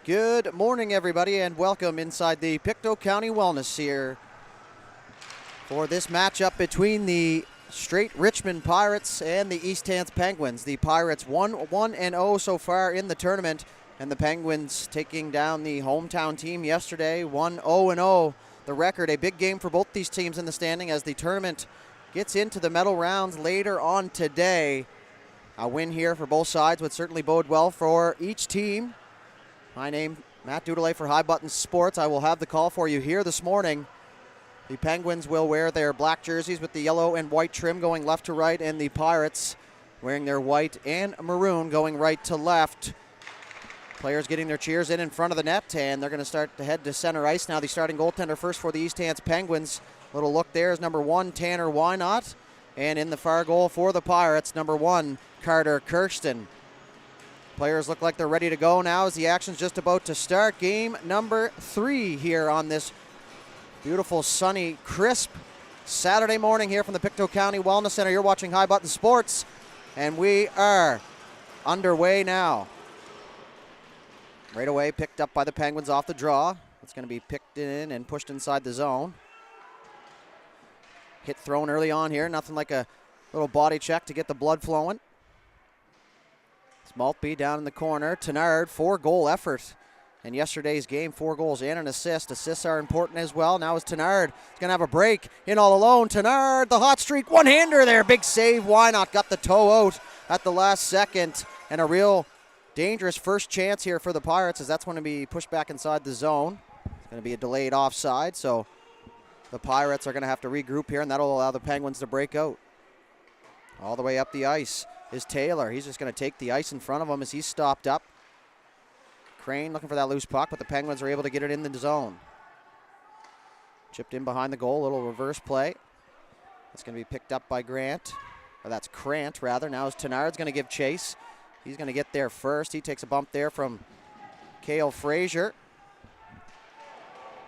Good morning, everybody, and welcome inside the Pictou County Wellness here for this matchup between the Strait Richmond Pirates and the East Hants Penguins. The Pirates 1-1-0 so far in the tournament, and the Penguins taking down the hometown team yesterday, 1-0-0. The record, a big game for both these teams in the standing as the tournament gets into the medal rounds later on today. A win here for both sides would certainly bode well for each team. My name, Matt Dudelay for High Button Sports. I will have the call for you here this morning. The Penguins will wear their black jerseys with the yellow and white trim going left to right, and the Pirates wearing their white and maroon going right to left. Players getting their cheers in front of the net, and they're going to start to head to center ice now. The starting goaltender first for the East Hants Penguins. Little look there is number 1, Tanner Wynot. And in the far goal for the Pirates, number 1, Carter Kirsten. Players look like they're ready to go now as the action's just about to start. Game number 3 here on this beautiful, sunny, crisp Saturday morning here from the Pictou County Wellness Center. You're watching High Button Sports, and we are underway now. Right away, picked up by the Penguins off the draw. It's going to be picked in and pushed inside the zone. Hit thrown early on here. Nothing like a little body check to get the blood flowing. Maltby down in the corner. Tenard, 4-goal effort in yesterday's game. 4 goals and an assist. Assists are important as well. Now is Tenard. He's going to have a break. In all alone. Tenard, the hot streak. One-hander there. Big save. Why not? Got the toe out at the last second. And a real dangerous first chance here for the Pirates, as that's going to be pushed back inside the zone. It's going to be a delayed offside. So the Pirates are going to have to regroup here, and that'll allow the Penguins to break out. All the way up the ice is Taylor. He's just going to take the ice in front of him as he's stopped up. Crane looking for that loose puck, but the Penguins are able to get it in the zone. Chipped in behind the goal, a little reverse play. It's going to be picked up by Grant. Or that's Krant, rather. Now is Tenard's going to give chase. He's going to get there first. He takes a bump there from Cale Frazier.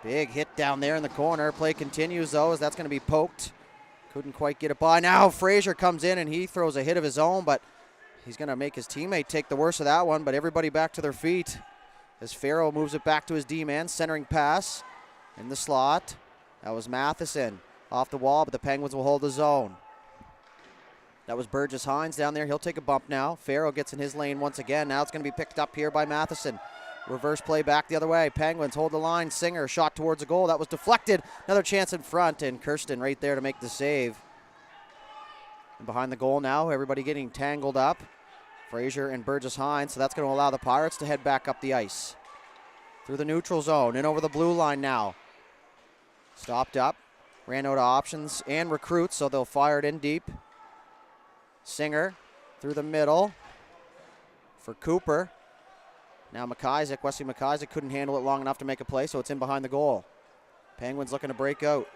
Big hit down there in the corner. Play continues, though, as that's going to be poked. Couldn't quite get it by. Now Frazier comes in and he throws a hit of his own, but he's going to make his teammate take the worst of that one. But everybody back to their feet as Farrell moves it back to his D-man. Centering pass in the slot. That was Matheson off the wall, but the Penguins will hold the zone. That was Burgess Hines down there. He'll take a bump now. Farrell gets in his lane once again. Now it's going to be picked up here by Matheson. Reverse play back the other way. Penguins hold the line. Singer shot towards the goal. That was deflected. Another chance in front, and Kirsten right there to make the save. And behind the goal now, everybody getting tangled up. Frazier and Burgess Hines, so that's going to allow the Pirates to head back up the ice. Through the neutral zone, in over the blue line now. Stopped up. Ran out of options and recruits, so they'll fire it in deep. Singer through the middle for Cooper. Now Wesley McIsaac couldn't handle it long enough to make a play, so it's in behind the goal. Penguins looking to break out.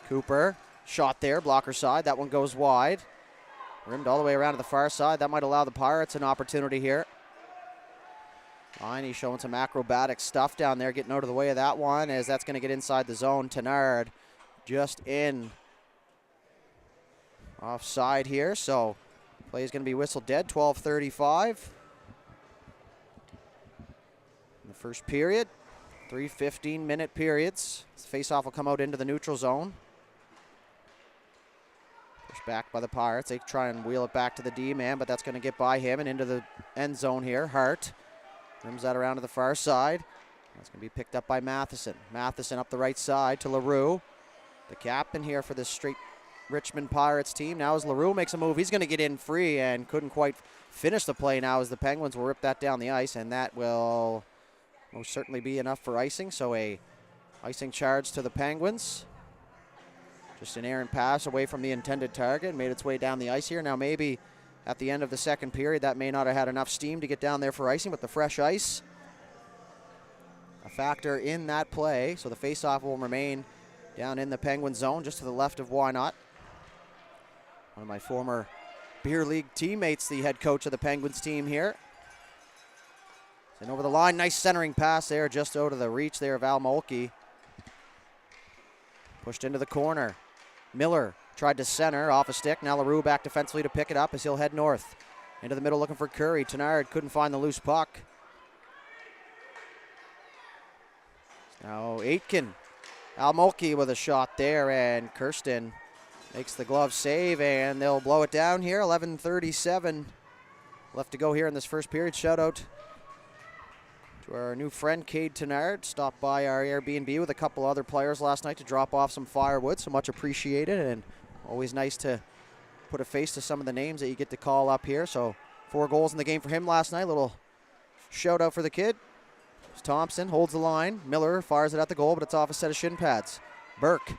Cooper, shot there, blocker side. That one goes wide. Rimmed all the way around to the far side. That might allow the Pirates an opportunity here. Liney showing some acrobatic stuff down there, getting out of the way of that one, as that's going to get inside the zone. Tenard just in offside here, so play is going to be whistled dead. 12:35 in the first period. 3 15-minute periods. This face-off will come out into the neutral zone. Pushed back by the Pirates. They try and wheel it back to the D-man, but that's going to get by him and into the end zone here. Hart rims that around to the far side. That's going to be picked up by Matheson. Matheson up the right side to LaRue. The captain here for this Strait Richmond Pirates team. Now as LaRue makes a move, he's going to get in free and couldn't quite finish the play now as the Penguins will rip that down the ice, and that will most certainly be enough for icing. So a icing charge to the Penguins. Just an errant pass away from the intended target, made its way down the ice here. Now maybe at the end of the second period that may not have had enough steam to get down there for icing, but the fresh ice a factor in that play. So the faceoff will remain down in the Penguin zone, just to the left of Wynot. One of my former beer league teammates, the head coach of the Penguins team here. And over the line, nice centering pass there, just out of the reach there of Al Mulkey. Pushed into the corner. Miller tried to center off a stick. Now LaRue back defensively to pick it up as he'll head north. Into the middle looking for Curry. Tenard couldn't find the loose puck. Now Aitken. Almolke with a shot there, and Kirsten makes the glove save, and they'll blow it down here. 11:37 left to go here in this first period. Shout out to our new friend, Cade Tenard. Stopped by our Airbnb with a couple other players last night to drop off some firewood, so much appreciated, and always nice to put a face to some of the names that you get to call up here. So 4 goals in the game for him last night. Little shout out for the kid. Thompson holds the line. Miller fires it at the goal, but it's off a set of shin pads. Burke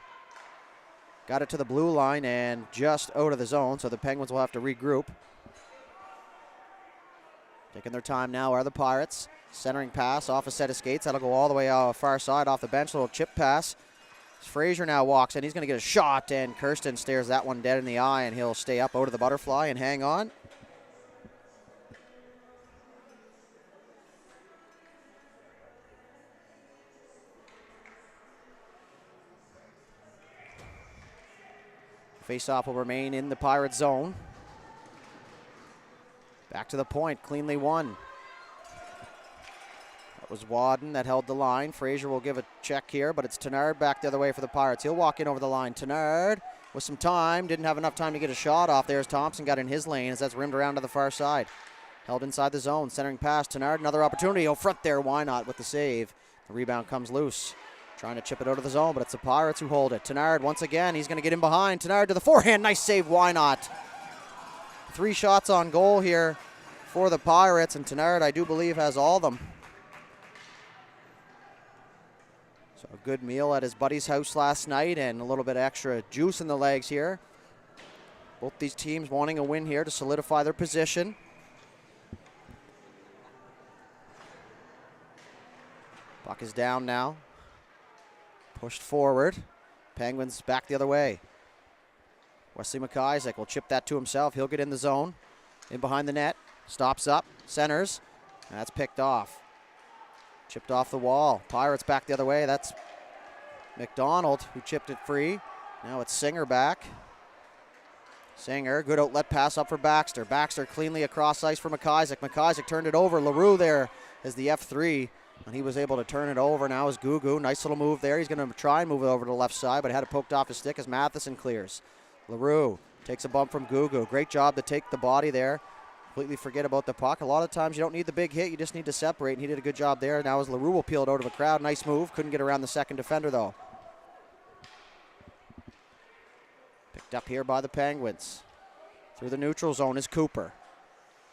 got it to the blue line and just out of the zone, so the Penguins will have to regroup. Taking their time now are the Pirates. Centering pass off a set of skates. That'll go all the way out far side off the bench. Little chip pass. Frazier now walks in. He's going to get a shot, and Kirsten stares that one dead in the eye, and he'll stay up out of the butterfly and hang on. Faceoff will remain in the Pirate zone. Back to the point, cleanly won. That was Wadden that held the line. Frazier will give a check here, but it's Tenard back the other way for the Pirates. He'll walk in over the line. Tenard with some time, didn't have enough time to get a shot off there as Thompson got in his lane as that's rimmed around to the far side. Held inside the zone, centering pass. Tenard, another opportunity. Oh, front there, why not with the save? The rebound comes loose. Trying to chip it out of the zone, but it's the Pirates who hold it. Tenard once again, he's going to get in behind. Tenard to the forehand, nice save, why not? 3 shots on goal here for the Pirates, and Tenard, I do believe, has all of them. So a good meal at his buddy's house last night and a little bit extra juice in the legs here. Both these teams wanting a win here to solidify their position. Puck is down now. Pushed forward. Penguins back the other way. Wesley McIsaac will chip that to himself. He'll get in the zone. In behind the net. Stops up. Centers. And that's picked off. Chipped off the wall. Pirates back the other way. That's McDonald who chipped it free. Now it's Singer back. Singer, good outlet pass up for Baxter. Baxter cleanly across ice for McIsaac. McIsaac turned it over. LaRue there is the F3. And he was able to turn it over. Now is Gugu. Nice little move there. He's going to try and move it over to the left side, but had it poked off his stick as Matheson clears. LaRue takes a bump from Gugu. Great job to take the body there. Completely forget about the puck. A lot of times you don't need the big hit. You just need to separate, and he did a good job there. Now as LaRue will peel it out of a crowd. Nice move. Couldn't get around the second defender, though. Picked up here by the Penguins. Through the neutral zone is Cooper.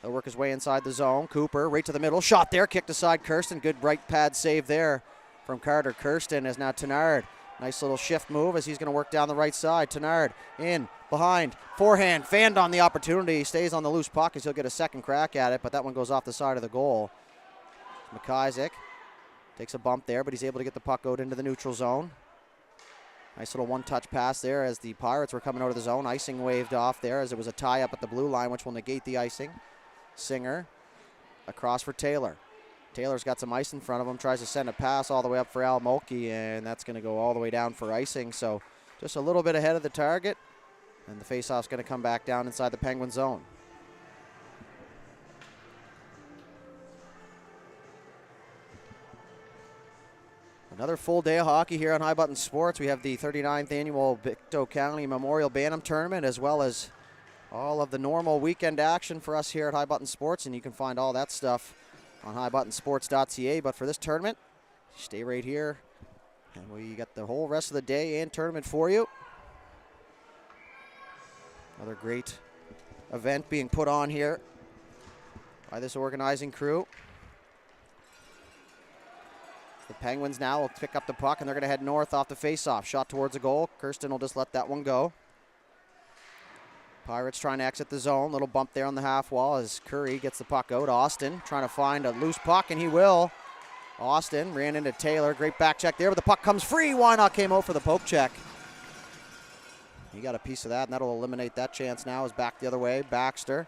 He'll work his way inside the zone. Cooper right to the middle. Shot there. Kicked aside Kirsten. Good right pad save there from Carter. Kirsten is now Tenard. Nice little shift move as he's going to work down the right side. Tenard in, behind, forehand. Fanned on the opportunity. Stays on the loose puck as he'll get a second crack at it, but that one goes off the side of the goal. McIsaac takes a bump there, but he's able to get the puck out into the neutral zone. Nice little one-touch pass there as the Pirates were coming out of the zone. Icing waved off there as it was a tie-up at the blue line, which will negate the icing. Singer across for Taylor. Taylor's got some ice in front of him, tries to send a pass all the way up for Al Mulkey, and that's going to go all the way down for icing. So just a little bit ahead of the target, and the faceoff's going to come back down inside the Penguin zone. Another full day of hockey here on High Button Sports. We have the 39th annual Pictou County Memorial Bantam Tournament, as well as all of the normal weekend action for us here at High Button Sports, and you can find all that stuff on highbuttonsports.ca. But for this tournament, stay right here, and we got the whole rest of the day and tournament for you. Another great event being put on here by this organizing crew. The Penguins now will pick up the puck, and they're going to head north off the faceoff. Shot towards the goal. Kirsten will just let that one go. Pirates trying to exit the zone. Little bump there on the half wall as Curry gets the puck out. Austin trying to find a loose puck, and he will. Austin ran into Taylor. Great back check there, but the puck comes free. Why not? Came out for the poke check. He got a piece of that, and that'll eliminate that chance now. Is back the other way. Baxter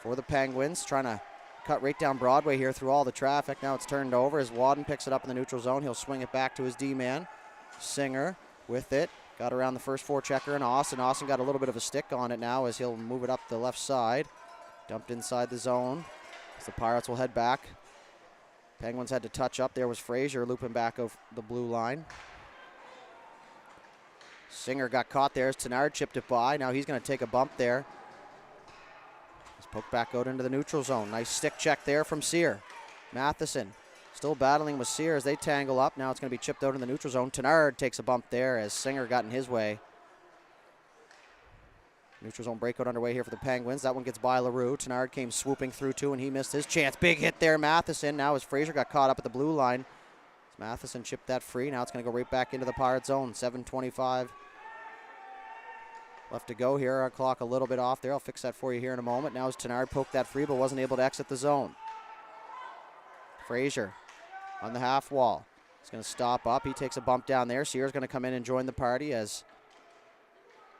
for the Penguins trying to cut right down Broadway here through all the traffic. Now it's turned over as Wadden picks it up in the neutral zone. He'll swing it back to his D-man. Singer with it. Got around the first forechecker and Austin. Austin got a little bit of a stick on it now as he'll move it up the left side. Dumped inside the zone. As the Pirates will head back. Penguins had to touch up. There was Frazier looping back over the blue line. Singer got caught there as Tenard chipped it by. Now he's going to take a bump there. He's poked back out into the neutral zone. Nice stick check there from Sear. Matheson still battling with Sear as they tangle up. Now it's going to be chipped out in the neutral zone. Tenard takes a bump there as Singer got in his way. Neutral zone breakout underway here for the Penguins. That one gets by LaRue. Tenard came swooping through too, and he missed his chance. Big hit there, Matheson. Now as Frazier got caught up at the blue line. Matheson chipped that free. Now it's going to go right back into the Pirate zone. 7:25 left to go here. Our clock a little bit off there. I'll fix that for you here in a moment. Now as Tenard poked that free, but wasn't able to exit the zone. Frazier on the half wall. He's going to stop up. He takes a bump down there. Sear's going to come in and join the party as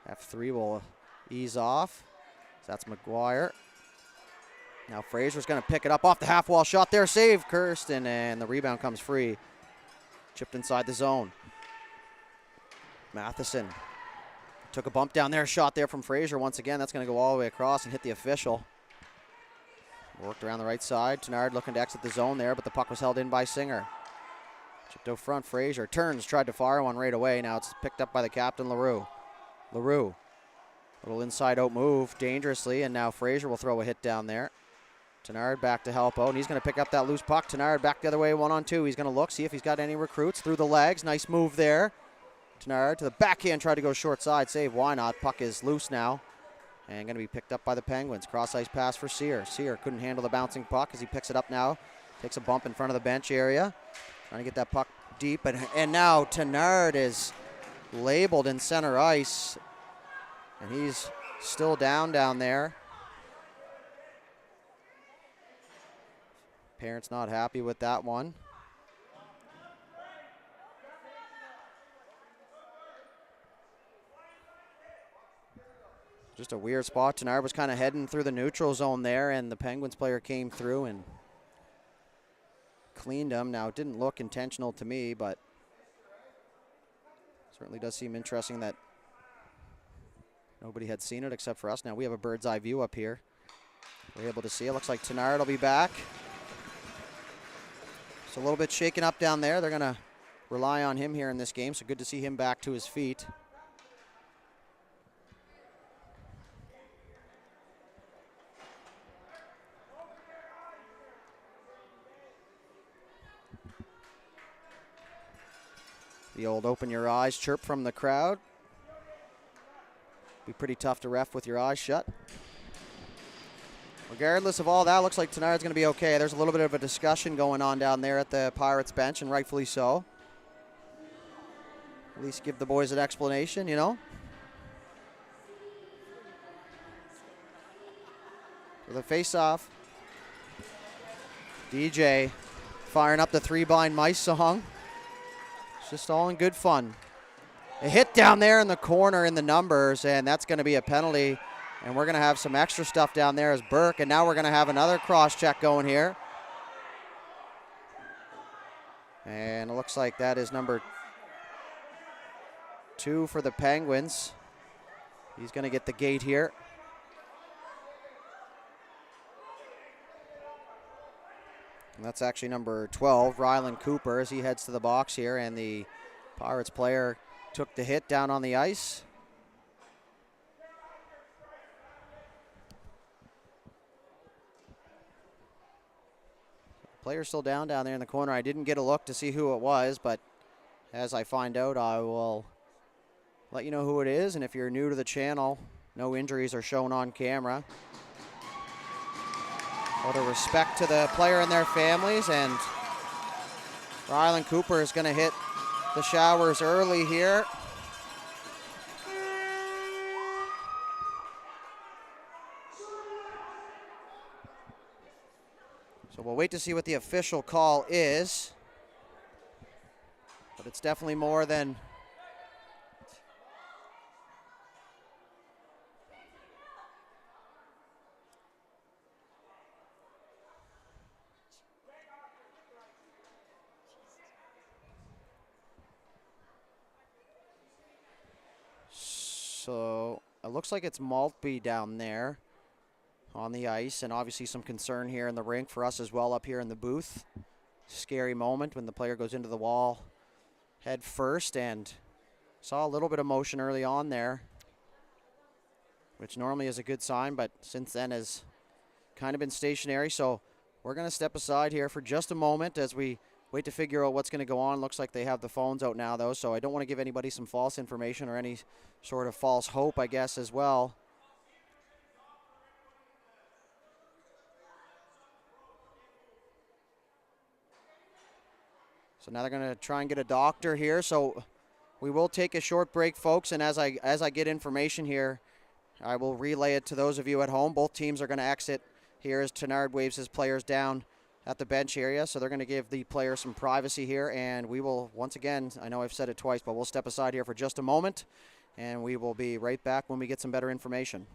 F3 will ease off. So that's McGuire. Now Frazier's going to pick it up off the half wall shot there. Save Kirsten, and the rebound comes free. Chipped inside the zone. Matheson took a bump down there. Shot there from Frazier once again. That's going to go all the way across and hit the official. Worked around the right side. Tenard looking to exit the zone there, but the puck was held in by Singer. Chipped out front. Frazier turns, tried to fire one right away. Now it's picked up by the captain, LaRue. LaRue. Little inside out move dangerously, and now Frazier will throw a hit down there. Tenard back to help out, and he's going to pick up that loose puck. Tenard back the other way, 1-on-2. He's going to look, see if he's got any recruits through the legs. Nice move there. Tenard to the backhand, tried to go short side. Save, why not? Puck is loose now, and going to be picked up by the Penguins. Cross-ice pass for Sear. Sear couldn't handle the bouncing puck as he picks it up now. Takes a bump in front of the bench area. Trying to get that puck deep, and now Tenard is labeled in center ice, and he's still down there. Parents not happy with that one. Just a weird spot. Tenard was kind of heading through the neutral zone there, and the Penguins player came through and cleaned him. Now, it didn't look intentional to me, but certainly does seem interesting that nobody had seen it except for us. Now we have a bird's eye view up here. We're able to see it. Looks like Tenard will be back. It's a little bit shaken up down there. They're going to rely on him here in this game, so good to see him back to his feet. The old open your eyes chirp from the crowd. Be pretty tough to ref with your eyes shut. Regardless of all that, looks like Tenard's going to be okay. There's a little bit of a discussion going on down there at the Pirates bench, and rightfully so. At least give the boys an explanation, you know. For the face-off, DJ firing up the Three Blind Mice song. It's just all in good fun. A hit down there in the corner in the numbers, and that's going to be a penalty. And we're going to have some extra stuff down there as Burke, and now we're going to have another cross-check going here. And it looks like that is number 2 for the Penguins. He's going to get the gate here. And that's actually number 12, Ryland Cooper, as he heads to the box here, and the Pirates player took the hit down on the ice. Player still down there in the corner. I didn't get a look to see who it was, but as I find out, I will let you know who it is. And if you're new to the channel, no injuries are shown on camera. Out of respect to the player and their families, and Ryland Cooper is going to hit the showers early here. So we'll wait to see what the official call is. But it's definitely more than so it looks like it's Maltby down there. on the ice, and obviously some concern here in the rink for us as well up here in the booth. Scary moment when the player goes into the wall head first, and saw a little bit of motion early on there, which normally is a good sign, but since then has kind of been stationary. So we're going to step aside here for just a moment as we wait to figure out what's going to go on. Looks like they have the phones out now, though, so I don't want to give anybody some false information or any sort of false hope, I guess, as well. So now they're going to try and get a doctor here. So we will take a short break, folks, and as I get information here, I will relay it to those of you at home. Both teams are going to exit here as Tenard waves his players down at the bench area. So they're going to give the players some privacy here, and we will, once again, I know I've said it twice, but we'll step aside here for just a moment, and we will be right back when we get some better information.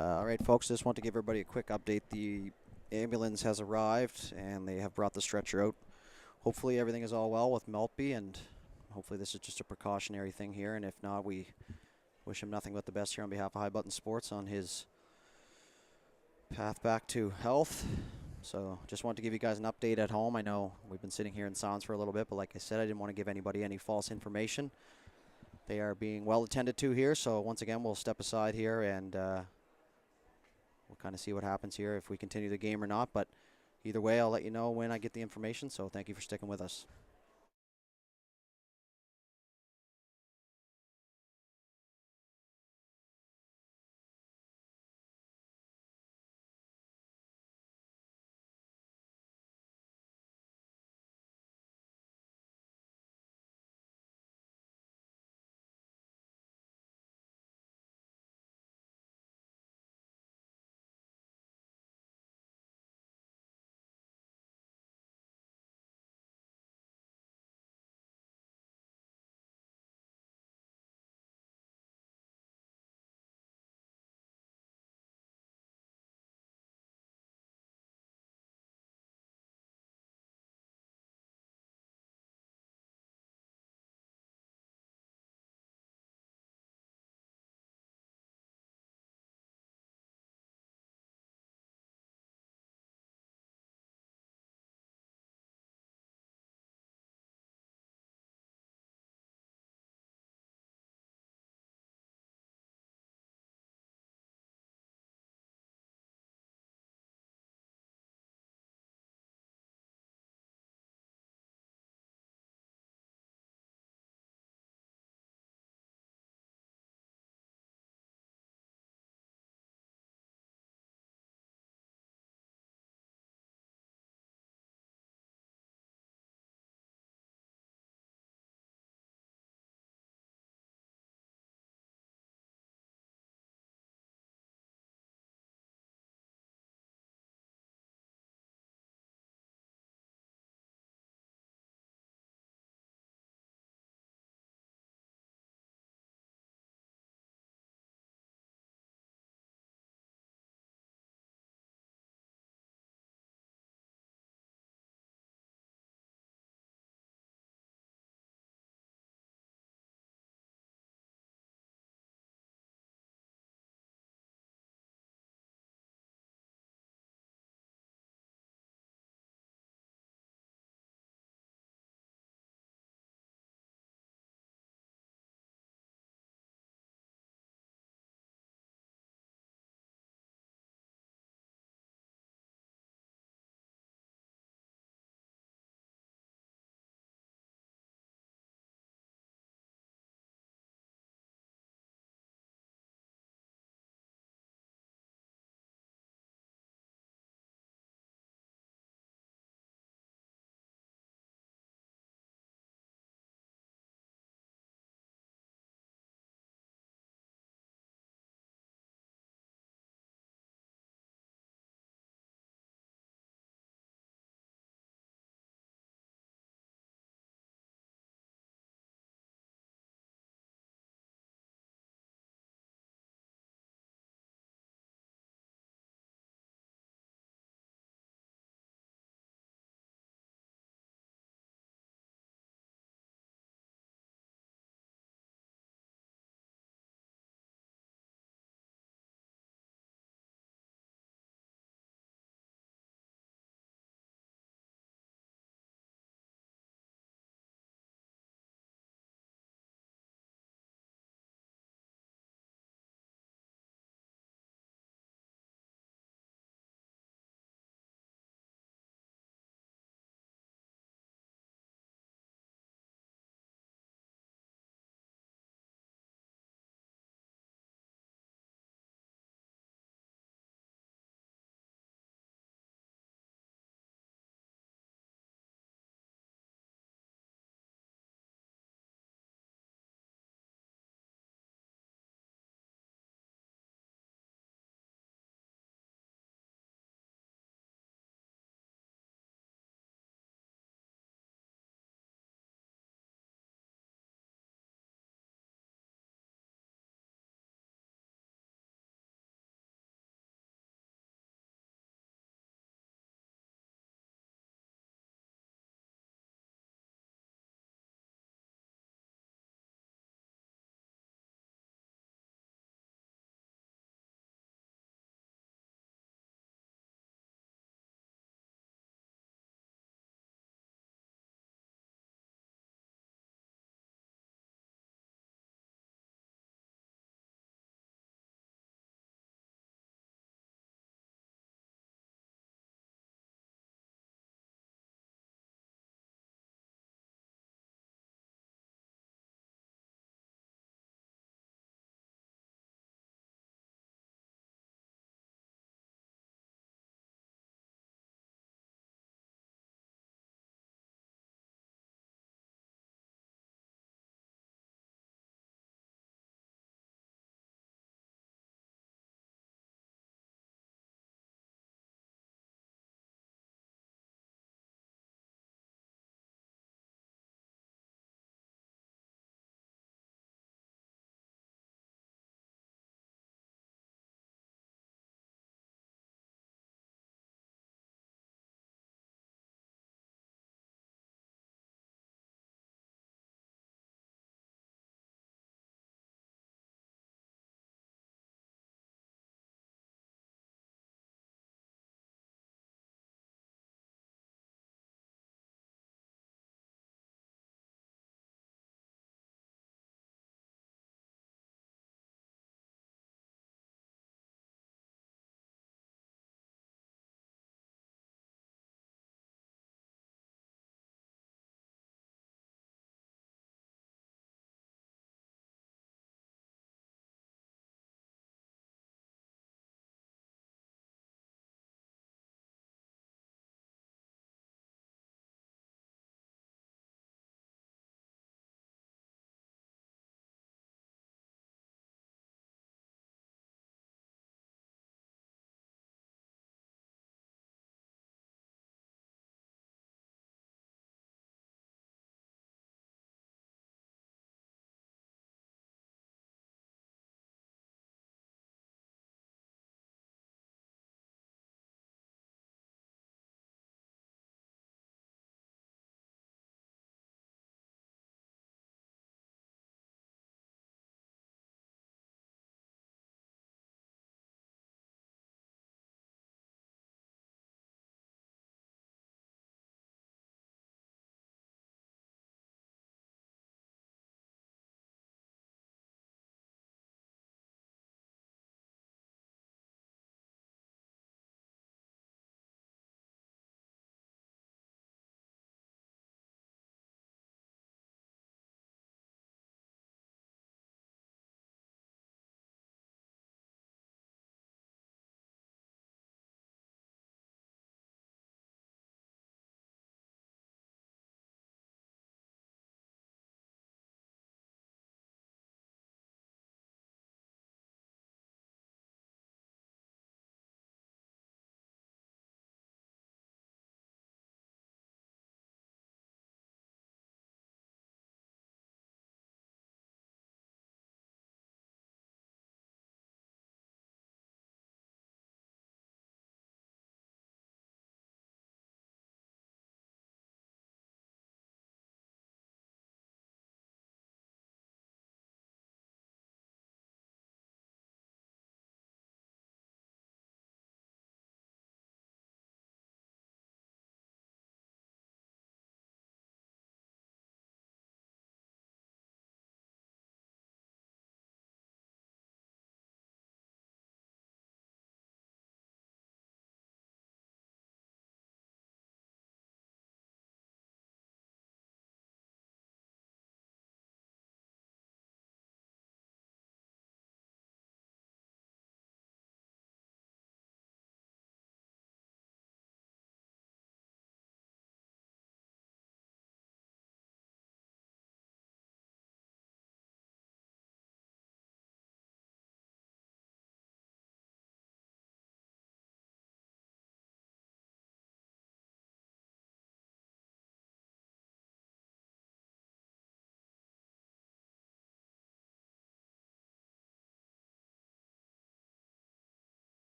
All right, folks, just want to give everybody a quick update. The ambulance has arrived, and they have brought the stretcher out. Hopefully everything is all well with Maltby, and hopefully this is just a precautionary thing here, and if not, we wish him nothing but the best here on behalf of High Button Sports on his path back to health. So just wanted to give you guys an update at home. I know we've been sitting here in silence for a little bit, but like I said, I didn't want to give anybody any false information. They are being well attended to here, so once again, we'll step aside here and we'll kind of see what happens here, if we continue the game or not. But either way, I'll let you know when I get the information, so thank you for sticking with us.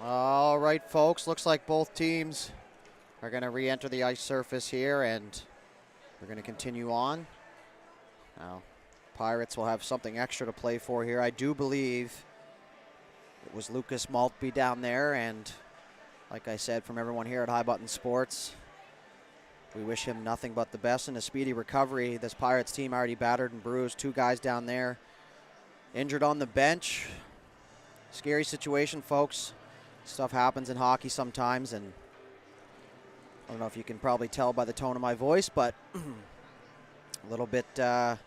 All right, folks, looks like both teams are going to re-enter the ice surface here, and we're going to continue on. Now, Pirates will have something extra to play for here. I do believe it was Lucas Maltby down there, and like I said, from everyone here at High Button Sports, we wish him nothing but the best and a speedy recovery. This Pirates team already battered and bruised. 2 guys down there injured on the bench. Scary situation, folks. Stuff happens in hockey sometimes, and I don't know if you can probably tell by the tone of my voice, but a little bit of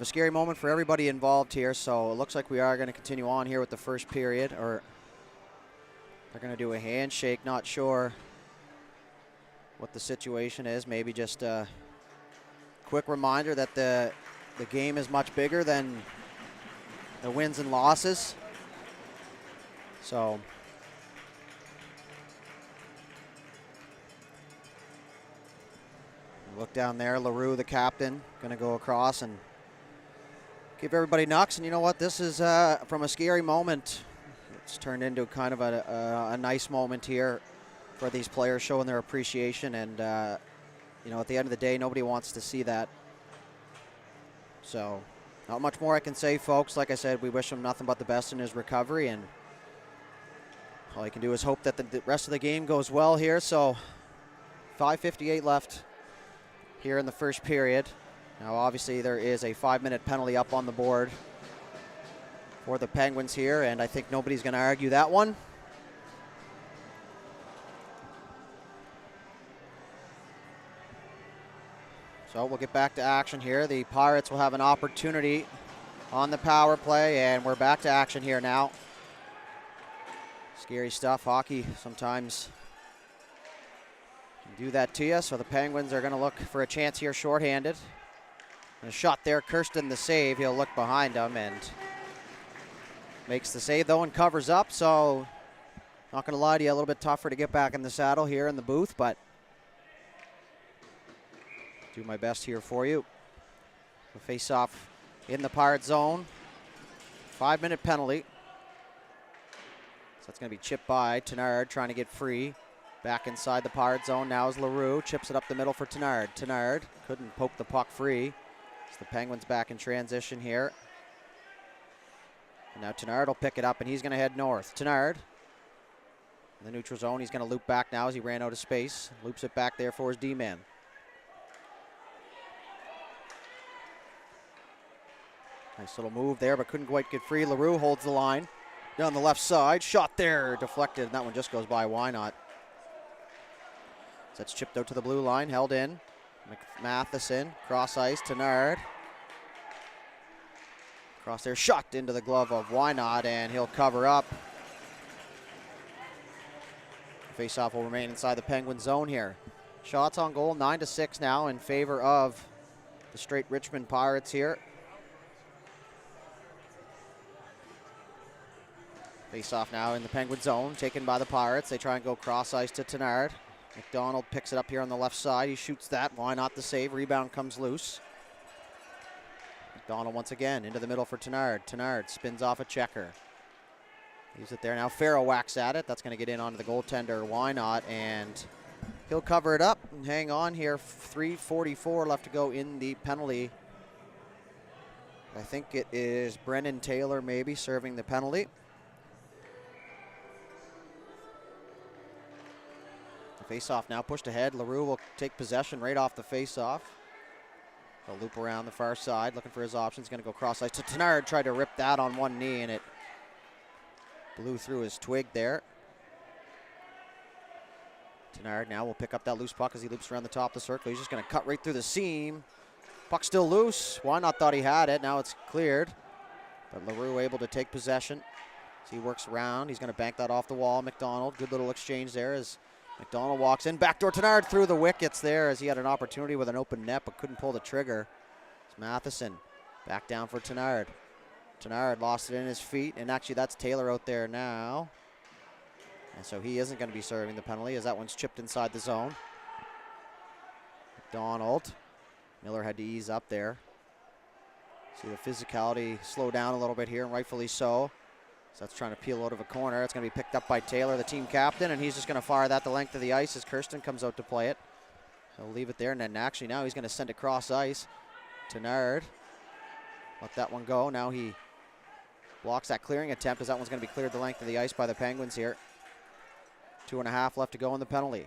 a scary moment for everybody involved here. So it looks like we are going to continue on here with the first period, or they're going to do a handshake. Not sure what the situation is. Maybe just a quick reminder that the game is much bigger than the wins and losses. So look down there, LaRue, the captain, going to go across and give everybody knocks. And you know what? This is from a scary moment. It's turned into kind of a nice moment here for these players, showing their appreciation. And, you know, at the end of the day, nobody wants to see that. So not much more I can say, folks. Like I said, we wish him nothing but the best in his recovery. And all you can do is hope that the rest of the game goes well here. So 5:58 left here in the first period. Now, obviously, there is a 5-minute penalty up on the board for the Penguins here, and I think nobody's going to argue that one. So we'll get back to action here. The Pirates will have an opportunity on the power play, and we're back to action here now. Scary stuff. Hockey sometimes can do that to you. So the Penguins are going to look for a chance here shorthanded. And a shot there. Kirsten the save. He'll look behind him and makes the save though and covers up. So not going to lie to you, a little bit tougher to get back in the saddle here in the booth, but do my best here for you. The face-off in the Pirate zone. 5-minute penalty. So that's going to be chipped by Tenard, trying to get free. Back inside the Pirate zone. Now is LaRue. Chips it up the middle for Tenard. Tenard couldn't poke the puck free. So the Penguins back in transition here. And now Tenard will pick it up, and he's going to head north. Tenard in the neutral zone. He's going to loop back now as he ran out of space. Loops it back there for his D-man. Nice little move there, but couldn't quite get free. LaRue holds the line down the left side. Shot there, deflected, and that one just goes by. Why not? So that's chipped out to the blue line, held in. Matheson, cross ice, Tenard. Cross there, shot into the glove of Why Not, and he'll cover up. Faceoff will remain inside the Penguin zone here. Shots on goal, 9-6 now in favor of the Strait Richmond Pirates here. Face-off now in the Penguin zone, taken by the Pirates. They try and go cross ice to Tenard. McDonald picks it up here on the left side. He shoots that. Why not the save? Rebound comes loose. McDonald once again into the middle for Tenard. Tenard spins off a checker. Leaves it there. Now Farrow whacks at it. That's going to get in onto the goaltender. Why not? And he'll cover it up and hang on here. 3:44 left to go in the penalty. I think it is Brennan Taylor maybe serving the penalty. Face-off now pushed ahead. LaRue will take possession right off the face-off. He'll loop around the far side, looking for his options. Going to go cross-ice to Tenard. Tried to rip that on one knee, and it blew through his twig there. Tenard now will pick up that loose puck as he loops around the top of the circle. He's just going to cut right through the seam. Puck still loose. Why Not thought he had it. Now it's cleared. But LaRue able to take possession. So he works around. He's going to bank that off the wall. McDonald, good little exchange there as McDonald walks in. Backdoor Tenard through the wickets there as he had an opportunity with an open net but couldn't pull the trigger. It's Matheson back down for Tenard. Tenard lost it in his feet, and actually that's Taylor out there now. And so he isn't going to be serving the penalty as that one's chipped inside the zone. McDonald. Miller had to ease up there. See the physicality slow down a little bit here, and rightfully so. So that's trying to peel out of a corner. It's going to be picked up by Taylor, the team captain, and he's just going to fire that the length of the ice as Kirsten comes out to play it. He'll leave it there, and then actually now he's going to send it cross ice. Tenard let that one go. Now he blocks that clearing attempt as that one's going to be cleared the length of the ice by the Penguins here. 2.5 left to go in the penalty.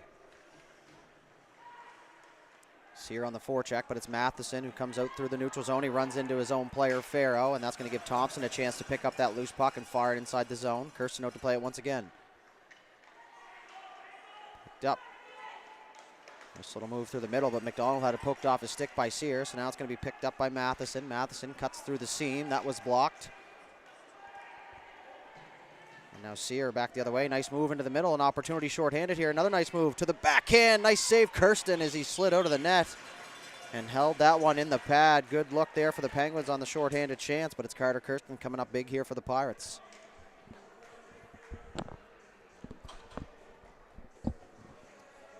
Sear on the forecheck, but it's Matheson who comes out through the neutral zone. He runs into his own player, Farrow, and that's going to give Thompson a chance to pick up that loose puck and fire it inside the zone. Kirsten out to play it once again. Picked up. Nice little move through the middle, but McDonald had it poked off his stick by Sear, so now it's going to be picked up by Matheson. Matheson cuts through the seam. That was blocked. And now Sear back the other way. Nice move into the middle. An opportunity shorthanded here. Another nice move to the backhand. Nice save, Kirsten, as he slid out of the net and held that one in the pad. Good look there for the Penguins on the shorthanded chance, but it's Carter Kirsten coming up big here for the Pirates.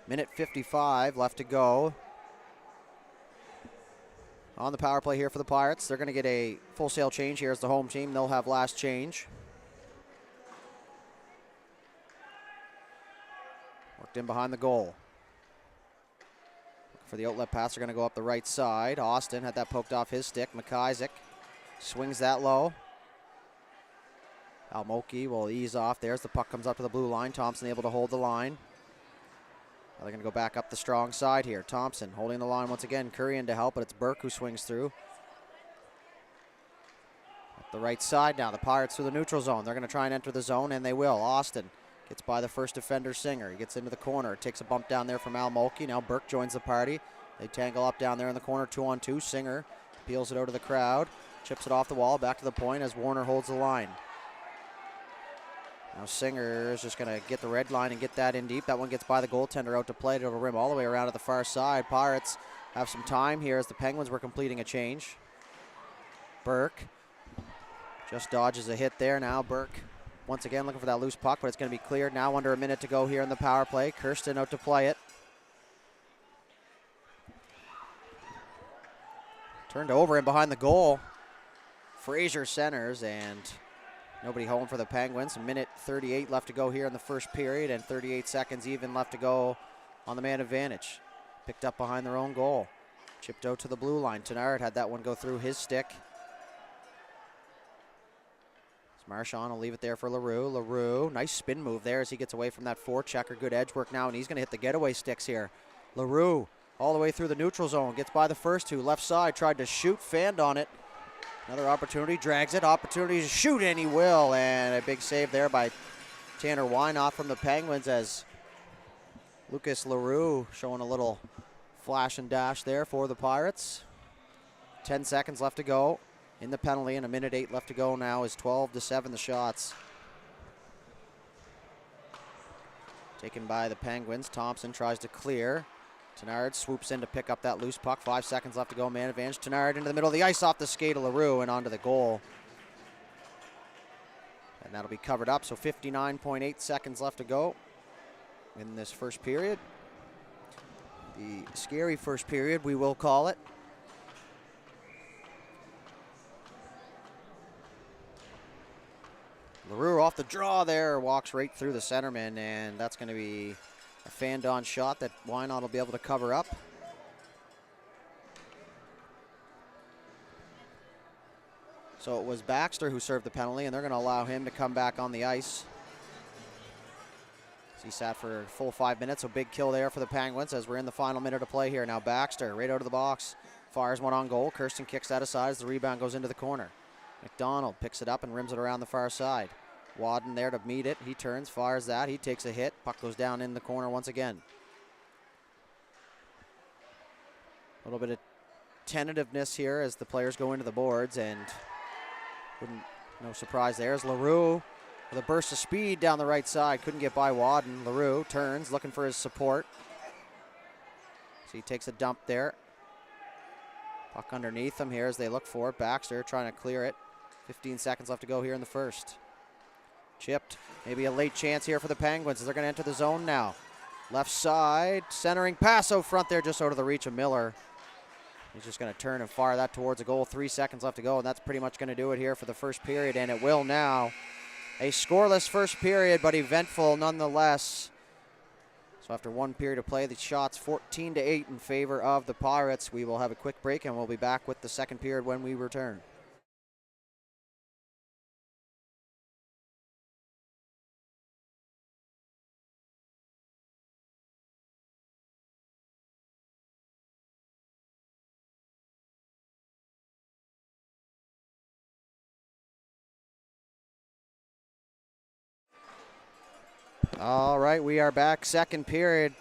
Minute 55 left to go on the power play here for the Pirates. They're going to get a full sail change here as the home team. They'll have last change. Worked in behind the goal. For the outlet pass, they're going to go up the right side. Austin had that poked off his stick. McIsaac swings that low. Almoki will ease off there as the puck comes up to the blue line. Thompson able to hold the line. They're going to go back up the strong side here. Thompson holding the line once again. Curry in to help, but it's Burke who swings through. Up the right side now. The Pirates through the neutral zone. They're going to try and enter the zone, and they will. Austin gets by the first defender, Singer. He gets into the corner. Takes a bump down there from Al Mulkey. Now Burke joins the party. They tangle up down there in the corner, 2-on-2. Singer peels it out to the crowd. Chips it off the wall, back to the point as Warner holds the line. Now Singer is just going to get the red line and get that in deep. That one gets by the goaltender out to play. It'll rim all the way around to the far side. Pirates have some time here as the Penguins were completing a change. Burke just dodges a hit there. Now Burke once again looking for that loose puck, but it's going to be cleared now under a minute to go here in the power play. Kirsten out to play it. Turned over and behind the goal. Fraser centers and nobody home for the Penguins. A minute 38 left to go here in the first period and 38 seconds even left to go on the man advantage. Picked up behind their own goal. Chipped out to the blue line. Tenard had that one go through his stick. Marchand will leave it there for LaRue. LaRue, nice spin move there as he gets away from that forechecker. Good edge work now, and he's going to hit the getaway sticks here. LaRue all the way through the neutral zone. Gets by the first two. Left side, tried to shoot, fanned on it. Another opportunity, drags it. Opportunity to shoot, and he will. And a big save there by Tanner Wynot from the Penguins as Lucas LaRue showing a little flash and dash there for the Pirates. 10 seconds left to go in the penalty, and a minute 8 left to go now is 12-7 the shots. Taken by the Penguins. Thompson tries to clear. Tenard swoops in to pick up that loose puck. 5 seconds left to go, man advantage. Tenard into the middle of the ice off the skate of LaRue and onto the goal. And that'll be covered up, so 59.8 seconds left to go in this first period. The scary first period, we will call it. LaRue off the draw there, walks right through the centerman, and that's going to be a fanned-on shot that Wynot will be able to cover up. So it was Baxter who served the penalty, and they're going to allow him to come back on the ice. He sat for a full 5 minutes, so big kill there for the Penguins as we're in the final minute of play here. Now Baxter right out of the box, fires one on goal. Kirsten kicks that aside as the rebound goes into the corner. McDonald picks it up and rims it around the far side. Wadden there to meet it. He turns, fires that. He takes a hit. Puck goes down in the corner once again. A little bit of tentativeness here as the players go into the boards, and no surprise there as LaRue with a burst of speed down the right side. Couldn't get by Wadden. LaRue turns, looking for his support. So he takes a dump there. Puck underneath them here as they look for it. Baxter trying to clear it. 15 seconds left to go here in the first. Chipped. Maybe a late chance here for the Penguins as they're going to enter the zone now. Left side, centering pass out front there just out of the reach of Miller. He's just going to turn and fire that towards a goal. 3 seconds left to go, and that's pretty much going to do it here for the first period, and it will now. A scoreless first period, but eventful nonetheless. So after 1 period of play, the shots 14-8 in favor of the Pirates. We will have a quick break, and we'll be back with the second period when we return. All right, we are back. Second period.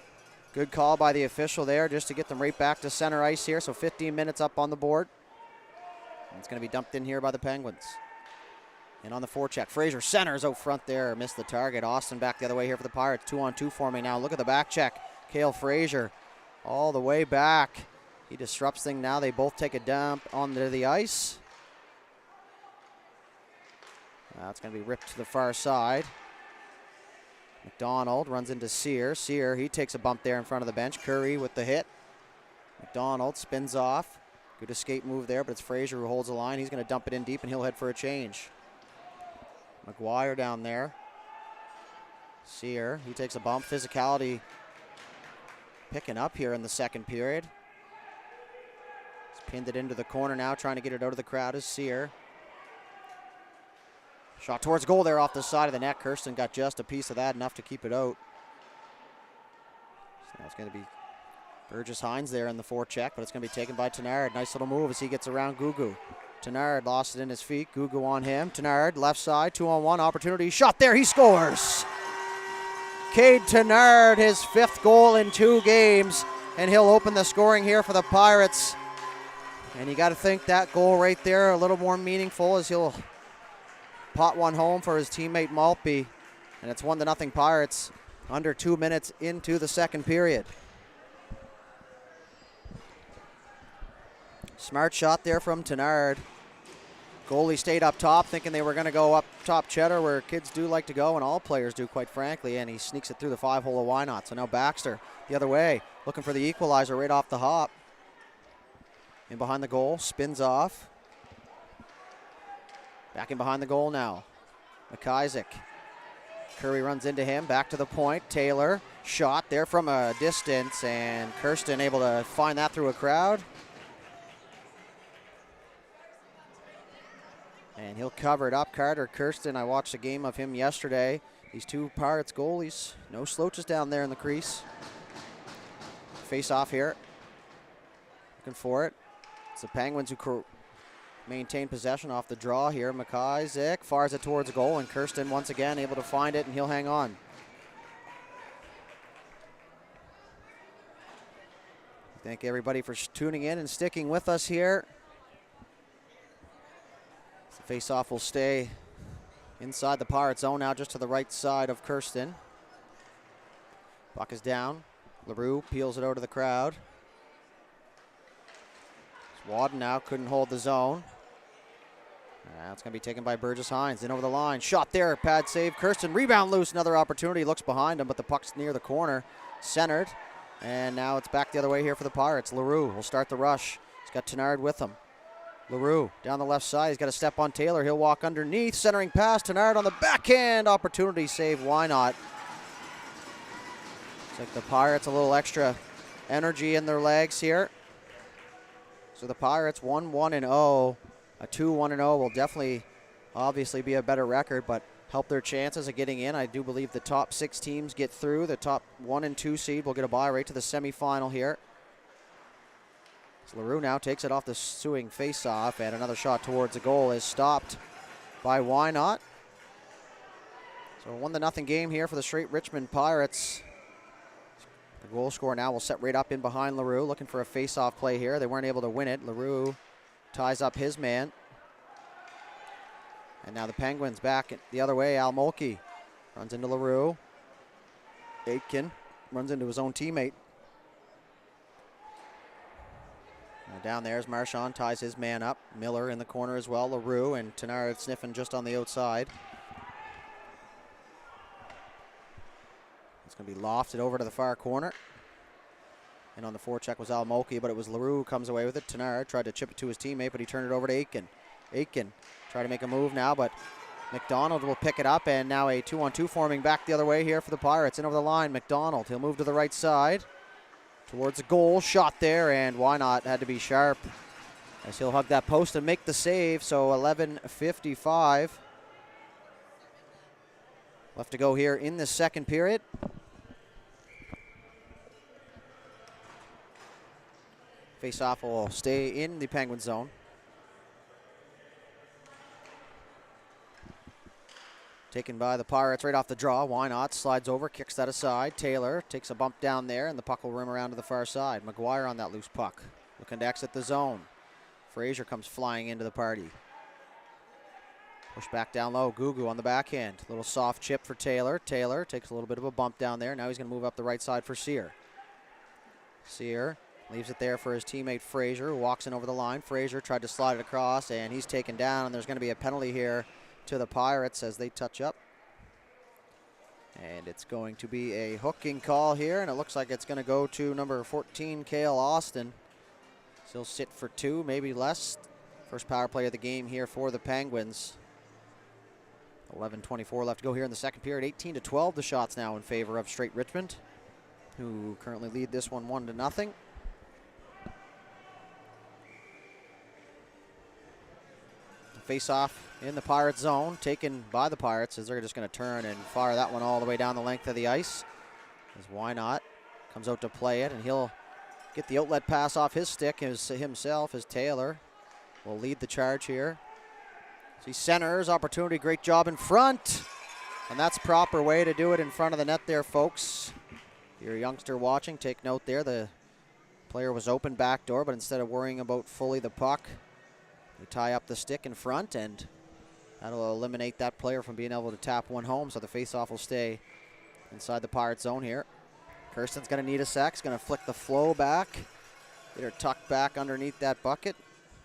Good call by the official there just to get them right back to center ice here. So 15 minutes up on the board. And it's going to be dumped in here by the Penguins. And on the forecheck, Fraser centers out front there. Missed the target. Austin back the other way here for the Pirates. 2-on-2 forming now. Look at the back check. Cale Fraser all the way back. He disrupts things now. They both take a dump onto the ice. Now it's going to be ripped to the far side. McDonald runs into Sear. Sear, he takes a bump there in front of the bench. Curry with the hit. McDonald spins off. Good escape move there, but it's Fraser who holds the line. He's going to dump it in deep, and he'll head for a change. McGuire down there. Sear, he takes a bump. Physicality picking up here in the second period. He's pinned it into the corner now, trying to get it out of the crowd is Sear. Shot towards goal there off the side of the net. Kirsten got just a piece of that, enough to keep it out. So now it's going to be Burgess Hines there in the forecheck, but it's going to be taken by Tenard. Nice little move as he gets around Gugu. Tenard lost it in his feet. Gugu on hhim. Tenard, left side, 2-on-1 opportunity. Shot there, he scores. Cade Tenard, his 5th goal in 2 games, and he'll open the scoring here for the Pirates. And you got to think that goal right there a little more meaningful as he'll pot one home for his teammate Maltby, and it's 1-0 Pirates under 2 minutes into the second period. Smart shot there from Tenard. Goalie stayed up top, thinking they were going to go up top Cheddar, where kids do like to go, and all players do, quite frankly, and he sneaks it through the 5-hole of Why Not. So now Baxter the other way, looking for the equalizer right off the hop. In behind the goal, spins off. Back in behind the goal now. McIsaac. Curry runs into him. Back to the point. Taylor. Shot there from a distance. And Kirsten able to find that through a crowd. And he'll cover it up. Carter Kirsten, I watched a game of him yesterday. These 2 Pirates goalies. No slouches down there in the crease. Face off here. Looking for it. It's the Penguins who maintain possession off the draw here. McIsaac fires it towards goal, and Kirsten once again able to find it, and he'll hang on. Thank everybody for tuning in and sticking with us here. The face-off will stay inside the Pirate zone now, just to the right side of Kirsten. Puck is down. LaRue peels it out to the crowd. Wadden now couldn't hold the zone. Now it's going to be taken by Burgess Hines. In over the line. Shot there. Pad save. Kirsten rebound loose. Another opportunity. Looks behind him, but the puck's near the corner. Centered. And now it's back the other way here for the Pirates. LaRue will start the rush. He's got Tenard with him. LaRue down the left side. He's got to step on Taylor. He'll walk underneath. Centering pass. Tenard on the backhand. Opportunity save. Why not? Looks like the Pirates a little extra energy in their legs here. So the Pirates 1-1-0. A 2-1-0 will definitely, obviously, be a better record, but help their chances of getting in. I do believe the top 6 teams get through. The top 1 and 2 seed will get a bye right to the semifinal here. So LaRue now takes it off the suing face-off, and another shot towards the goal is stopped by Why Not. So a 1-0 game here for the Strait Richmond Pirates. The goal scorer now will set right up in behind LaRue, looking for a face-off play here. They weren't able to win it. LaRue ties up his man. And now the Penguins back the other way. Al Mulkey runs into LaRue. Aitken runs into his own teammate. And down there's Marchand, ties his man up. Miller in the corner as well. LaRue and Tenard sniffing just on the outside. It's going to be lofted over to the far corner. And on the forecheck was Al Mulkey, but it was LaRue who comes away with it. Tenard tried to chip it to his teammate, but he turned it over to Aitken. Aitken tried to make a move now, but McDonald will pick it up, and now a 2-on-2 forming back the other way here for the Pirates. In over the line, McDonald. He'll move to the right side towards the goal. Shot there, and why not? Had to be sharp as he'll hug that post and make the save. So 11:55 left to go here in the second period. Face-off will stay in the Penguin zone. Taken by the Pirates right off the draw. Why not? Slides over, kicks that aside. Taylor takes a bump down there, and the puck will rim around to the far side. McGuire on that loose puck, looking to exit the zone. Fraser comes flying into the party. Push back down low. Gugu on the backhand. Little soft chip for Taylor. Taylor takes a little bit of a bump down there. Now he's going to move up the right side for Sear. Sear leaves it there for his teammate Fraser, who walks in over the line. Fraser tried to slide it across, and he's taken down, and there's going to be a penalty here to the Pirates as they touch up. And it's going to be a hooking call here, and it looks like it's going to go to number 14, Cale Austin. So he'll sit for 2, maybe less. First power play of the game here for the Penguins. 11:24 left to go here in the second period. 18-12 the shots now in favor of Strait Richmond, who currently lead this one 1-0. Face-off in the Pirates zone, taken by the Pirates as they're just going to turn and fire that one all the way down the length of the ice. As why not? Comes out to play it, and he'll get the outlet pass off his stick himself as Taylor will lead the charge here. So he centers, opportunity, great job in front. And that's proper way to do it in front of the net there, folks. Your youngster watching, take note there. The player was open back door, but instead of worrying about fully the puck, they tie up the stick in front, and that'll eliminate that player from being able to tap one home. So the faceoff will stay inside the Pirates zone here. Kirsten's going to need a sec. He's going to flick the flow back. Get her tucked back underneath that bucket.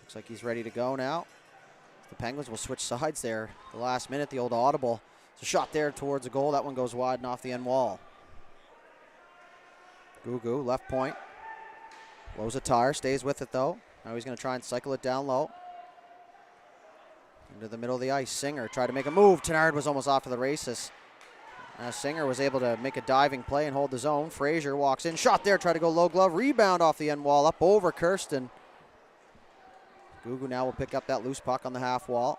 Looks like he's ready to go now. The Penguins will switch sides there. The last minute, the old audible. It's a shot there towards the goal. That one goes wide and off the end wall. Gugu, left point. Blows a tire, stays with it though. Now he's going to try and cycle it down low. Into the middle of the ice. Singer tried to make a move. Tenard was almost off to the races. Singer was able to make a diving play and hold the zone. Fraser walks in. Shot there. Tried to go low glove. Rebound off the end wall. Up over Kirsten. Gugu now will pick up that loose puck on the half wall.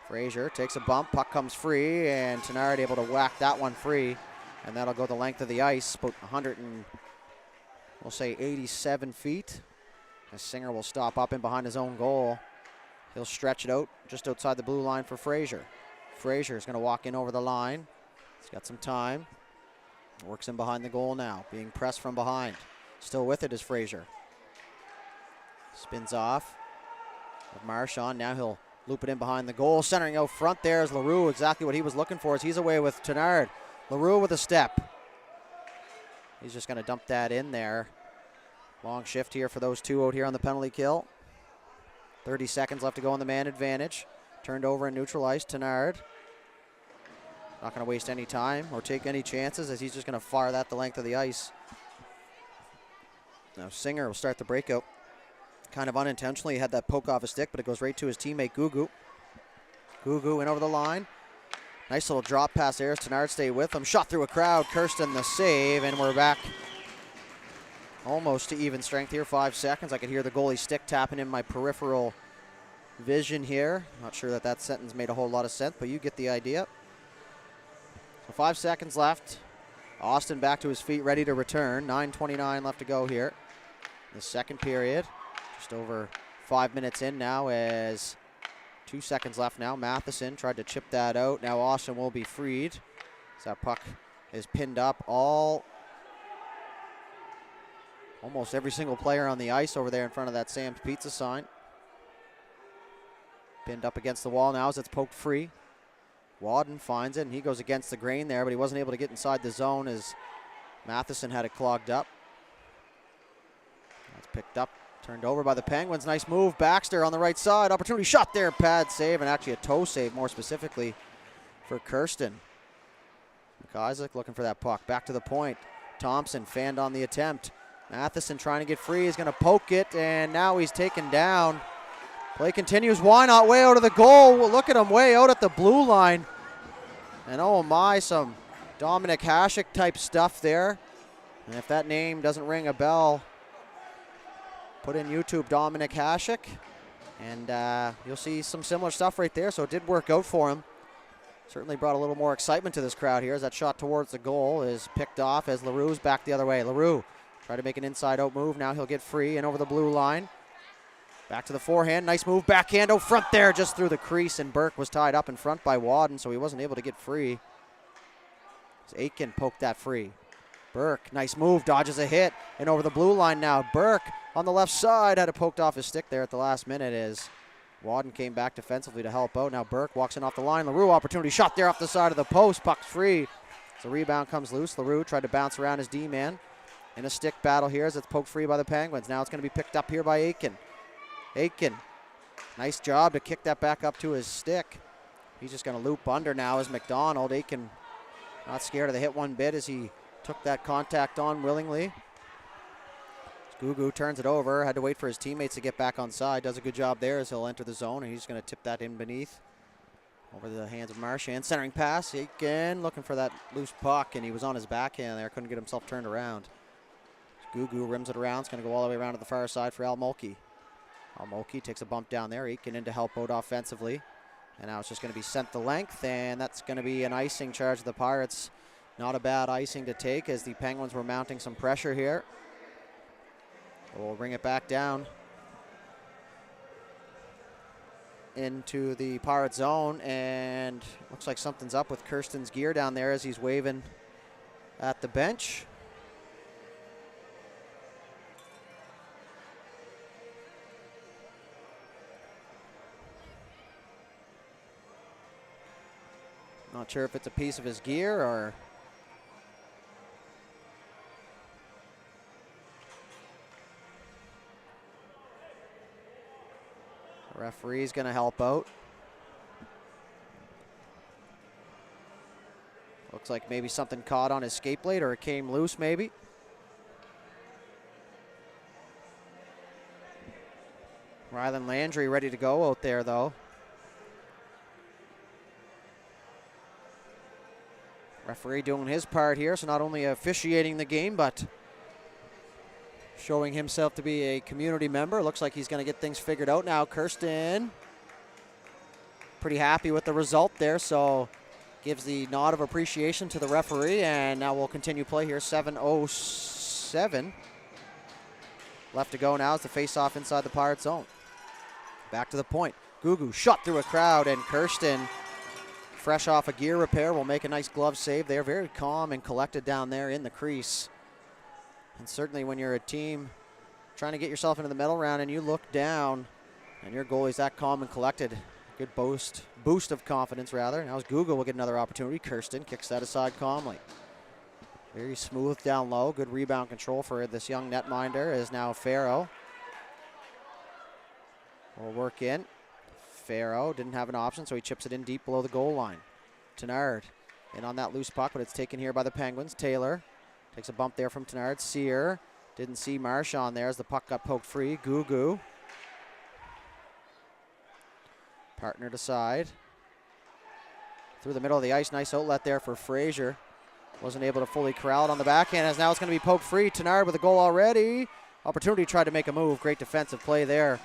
Fraser takes a bump. Puck comes free. And Tenard able to whack that one free. And that'll go the length of the ice. About 87 feet. As Singer will stop up in behind his own goal. He'll stretch it out just outside the blue line for Fraser. Fraser is going to walk in over the line. He's got some time. Works in behind the goal now, being pressed from behind. Still with it is Fraser. Spins off of Marchand. Now he'll loop it in behind the goal. Centering out front there is LaRue. Exactly what he was looking for as he's away with Tenard. LaRue with a step. He's just going to dump that in there. Long shift here for those two out here on the penalty kill. 30 seconds left to go on the man advantage. Turned over and neutralized. Tenard not going to waste any time or take any chances as he's just going to fire that the length of the ice. Now Singer will start the breakout. Kind of unintentionally, he had that poke off his stick, but it goes right to his teammate Gugu. Gugu in over the line. Nice little drop pass there as Tenard stay with him. Shot through a crowd. Kirsten the save, and we're back almost to even strength here. 5 seconds. I could hear the goalie stick tapping in my peripheral vision here. Not sure that sentence made a whole lot of sense, but you get the idea. So 5 seconds left. Austin back to his feet, ready to return. 9:29 left to go here. The second period. Just over 5 minutes in now as 2 seconds left now. Matheson tried to chip that out. Now Austin will be freed. So that puck is pinned up almost every single player on the ice over there in front of that Sam's Pizza sign. Pinned up against the wall now as it's poked free. Wadden finds it, and he goes against the grain there, but he wasn't able to get inside the zone as Matheson had it clogged up. That's picked up, turned over by the Penguins. Nice move. Baxter on the right side. Opportunity shot there. Pad save, and actually a toe save more specifically for Kirsten. McIsaac looking for that puck. Back to the point. Thompson fanned on the attempt. Matheson trying to get free. He's going to poke it, and now he's taken down. Play continues. Why not way out of the goal? Well, look at him way out at the blue line. And oh my, some Dominic Hasek type stuff there. And if that name doesn't ring a bell, put in YouTube Dominic Hasek, and you'll see some similar stuff right there. So it did work out for him. Certainly brought a little more excitement to this crowd here as that shot towards the goal is picked off as LaRue's back the other way. LaRue tried to make an inside-out move. Now he'll get free and over the blue line. Back to the forehand. Nice move. Backhand out front there just through the crease, and Burke was tied up in front by Wadden, so he wasn't able to get free. As Aitken poked that free. Burke, nice move, dodges a hit, and over the blue line now. Burke on the left side had it poked off his stick there at the last minute as Wadden came back defensively to help out. Now Burke walks in off the line. LaRue opportunity shot there off the side of the post. Puck's free. So rebound comes loose. LaRue tried to bounce around his D-man in a stick battle here as it's poked free by the Penguins. Now it's going to be picked up here by Aitken. Aitken, nice job to kick that back up to his stick. He's just going to loop under now as McDonald. Aitken not scared of the hit one bit as he took that contact on willingly. Gugu turns it over. Had to wait for his teammates to get back on side. Does a good job there as he'll enter the zone, and he's going to tip that in beneath. Over the hands of Marchand. Centering pass. Aitken looking for that loose puck, and he was on his backhand there. Couldn't get himself turned around. Gugu rims it around. It's going to go all the way around to the far side for Al Mulkey. Al Mulkey takes a bump down there. Aitken in to help out offensively. And now it's just going to be sent the length, and that's going to be an icing charge of the Pirates. Not a bad icing to take as the Penguins were mounting some pressure here. We'll bring it back down into the Pirate zone, and looks like something's up with Kirsten's gear down there as he's waving at the bench. Not sure if it's a piece of his gear or the referee's going to help out. Looks like maybe something caught on his skate blade or it came loose maybe. Rylan Landry ready to go out there though. Referee doing his part here, so not only officiating the game, but showing himself to be a community member. Looks like he's going to get things figured out now. Kirsten, pretty happy with the result there, so gives the nod of appreciation to the referee, and now we'll continue play here. 7:07 left to go now as the face-off inside the Pirate zone. Back to the point. Gugu shot through a crowd, and Kirsten, fresh off a gear repair, will make a nice glove save there. Very calm and collected down there in the crease. And certainly when you're a team trying to get yourself into the medal round and you look down and your goalie's that calm and collected, good boost of confidence rather. Now as Gugu will get another opportunity. Kirsten kicks that aside calmly. Very smooth down low. Good rebound control for this young netminder as now Farrow will work in. Farrow didn't have an option, so he chips it in deep below the goal line. Tenard in on that loose puck, but it's taken here by the Penguins. Taylor takes a bump there from Tenard. Sear didn't see Marchand there as the puck got poked free. Gugu partnered aside. Through the middle of the ice, nice outlet there for Frazier. Wasn't able to fully corral it on the backhand as now it's going to be poked free. Tenard with a goal already. Opportunity tried to make a move. Great defensive play there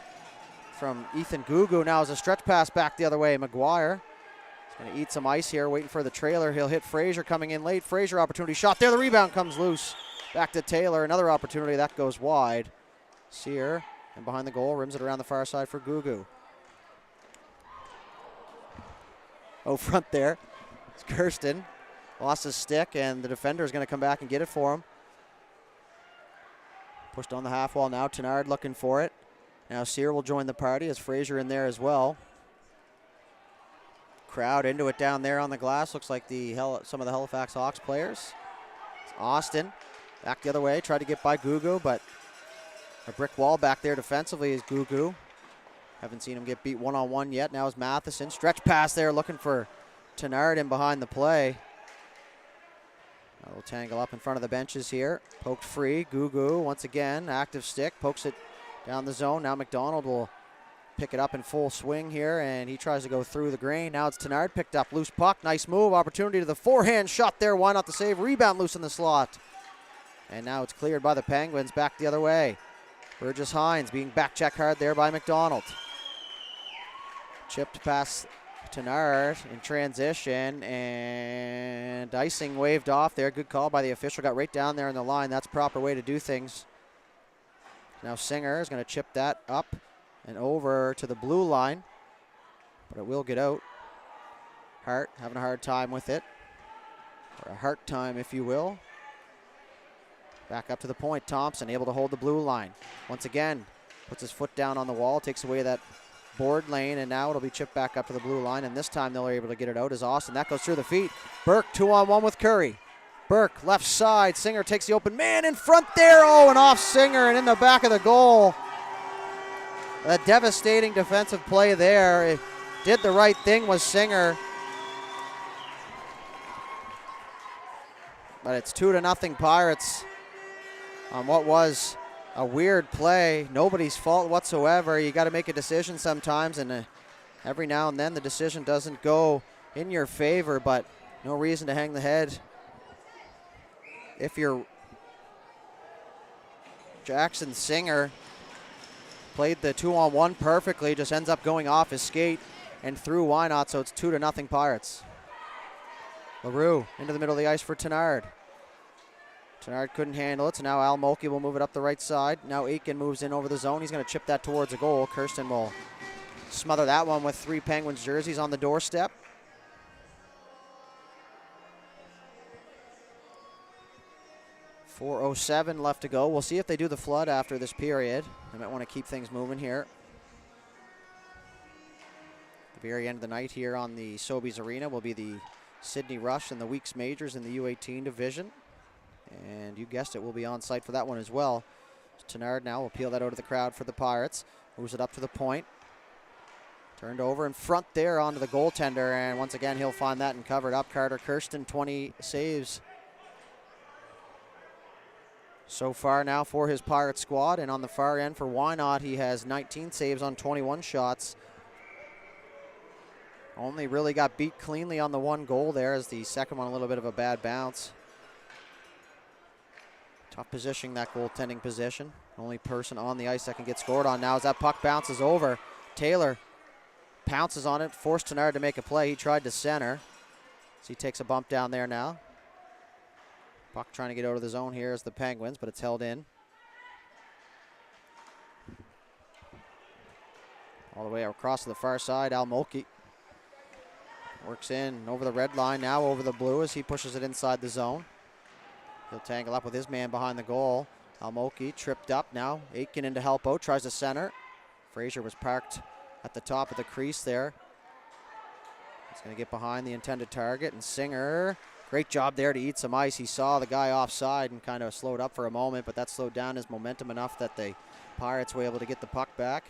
from Ethan Gugu. Now is a stretch pass back the other way. McGuire is going to eat some ice here, waiting for the trailer. He'll hit Frazier coming in late. Frazier opportunity shot there. The rebound comes loose. Back to Taylor. Another opportunity that goes wide. Sear and behind the goal, rims it around the far side for Gugu. Oh, front there. It's Kirsten. Lost his stick, and the defender is going to come back and get it for him. Pushed on the half wall now. Tenard looking for it. Now Sear will join the party as Frazier in there as well. Crowd into it down there on the glass. Looks like some of the Halifax Hawks players. It's Austin back the other way. Tried to get by Gugu, but a brick wall back there defensively is Gugu. Haven't seen him get beat one-on-one yet. Now is Matheson. Stretch pass there looking for Tenard in behind the play. We'll tangle up in front of the benches here. Poked free. Gugu once again. Active stick. Pokes it down the zone. Now McDonald will pick it up in full swing here, and he tries to go through the grain. Now it's Tenard, picked up, loose puck, nice move, opportunity to the forehand shot there. Why not the save? Rebound loose in the slot. And now it's cleared by the Penguins, back the other way. Burgess Hines being back check hard there by McDonald. Chipped past Tenard in transition, and icing waved off there. Good call by the official, got right down there in the line. That's the proper way to do things. Now Singer is going to chip that up and over to the blue line, but it will get out. Hart having a hard time with it, or a heart time if you will. Back up to the point, Thompson able to hold the blue line. Once again, puts his foot down on the wall, takes away that board lane, and now it'll be chipped back up to the blue line, and this time they're able to get it out as Austin. That goes through the feet. Burke 2-on-1 with Curry. Burke left side, Singer takes the open man in front there. Oh, and off Singer and in the back of the goal. A devastating defensive play there. It did the right thing, was Singer. But it's 2-0 Pirates on what was a weird play. Nobody's fault whatsoever. You got to make a decision sometimes, and every now and then the decision doesn't go in your favor, but no reason to hang the head. If you're Jackson, Singer played the 2-on-1 perfectly, just ends up going off his skate and through Wynot, so it's 2-0 Pirates. LaRue into the middle of the ice for Tenard. Tenard couldn't handle it, so now Al Mulkey will move it up the right side. Now Aitken moves in over the zone. He's going to chip that towards a goal. Kirsten will smother that one with 3 Penguins jerseys on the doorstep. .407 left to go. We'll see if they do the flood after this period. They might want to keep things moving here. At the very end of the night here on the Sobeys Arena will be the Sydney Rush and the Weeks Majors in the U18 division. And you guessed it, we'll be on site for that one as well. Tenard now will peel that out of the crowd for the Pirates. Moves it up to the point. Turned over in front there onto the goaltender, and once again he'll find that and cover it up. Carter Kirsten, 20 saves so far now for his Pirate squad, and on the far end for Wynot, he has 19 saves on 21 shots. Only really got beat cleanly on the one goal there, as the second one a little bit of a bad bounce. Tough positioning, that goaltending position. Only person on the ice that can get scored on now as that puck bounces over. Taylor pounces on it, forced Tenard to make a play. He tried to center, so he takes a bump down there now. Puck trying to get out of the zone here as the Penguins, but it's held in. All the way across to the far side, Al Mulkey works in over the red line, now over the blue as he pushes it inside the zone. He'll tangle up with his man behind the goal. Al Mulkey tripped up now. Aitken in to help out, tries to center. Frazier was parked at the top of the crease there. He's going to get behind the intended target, and Singer, great job there to eat some ice. He saw the guy offside and kind of slowed up for a moment, but that slowed down his momentum enough that the Pirates were able to get the puck back.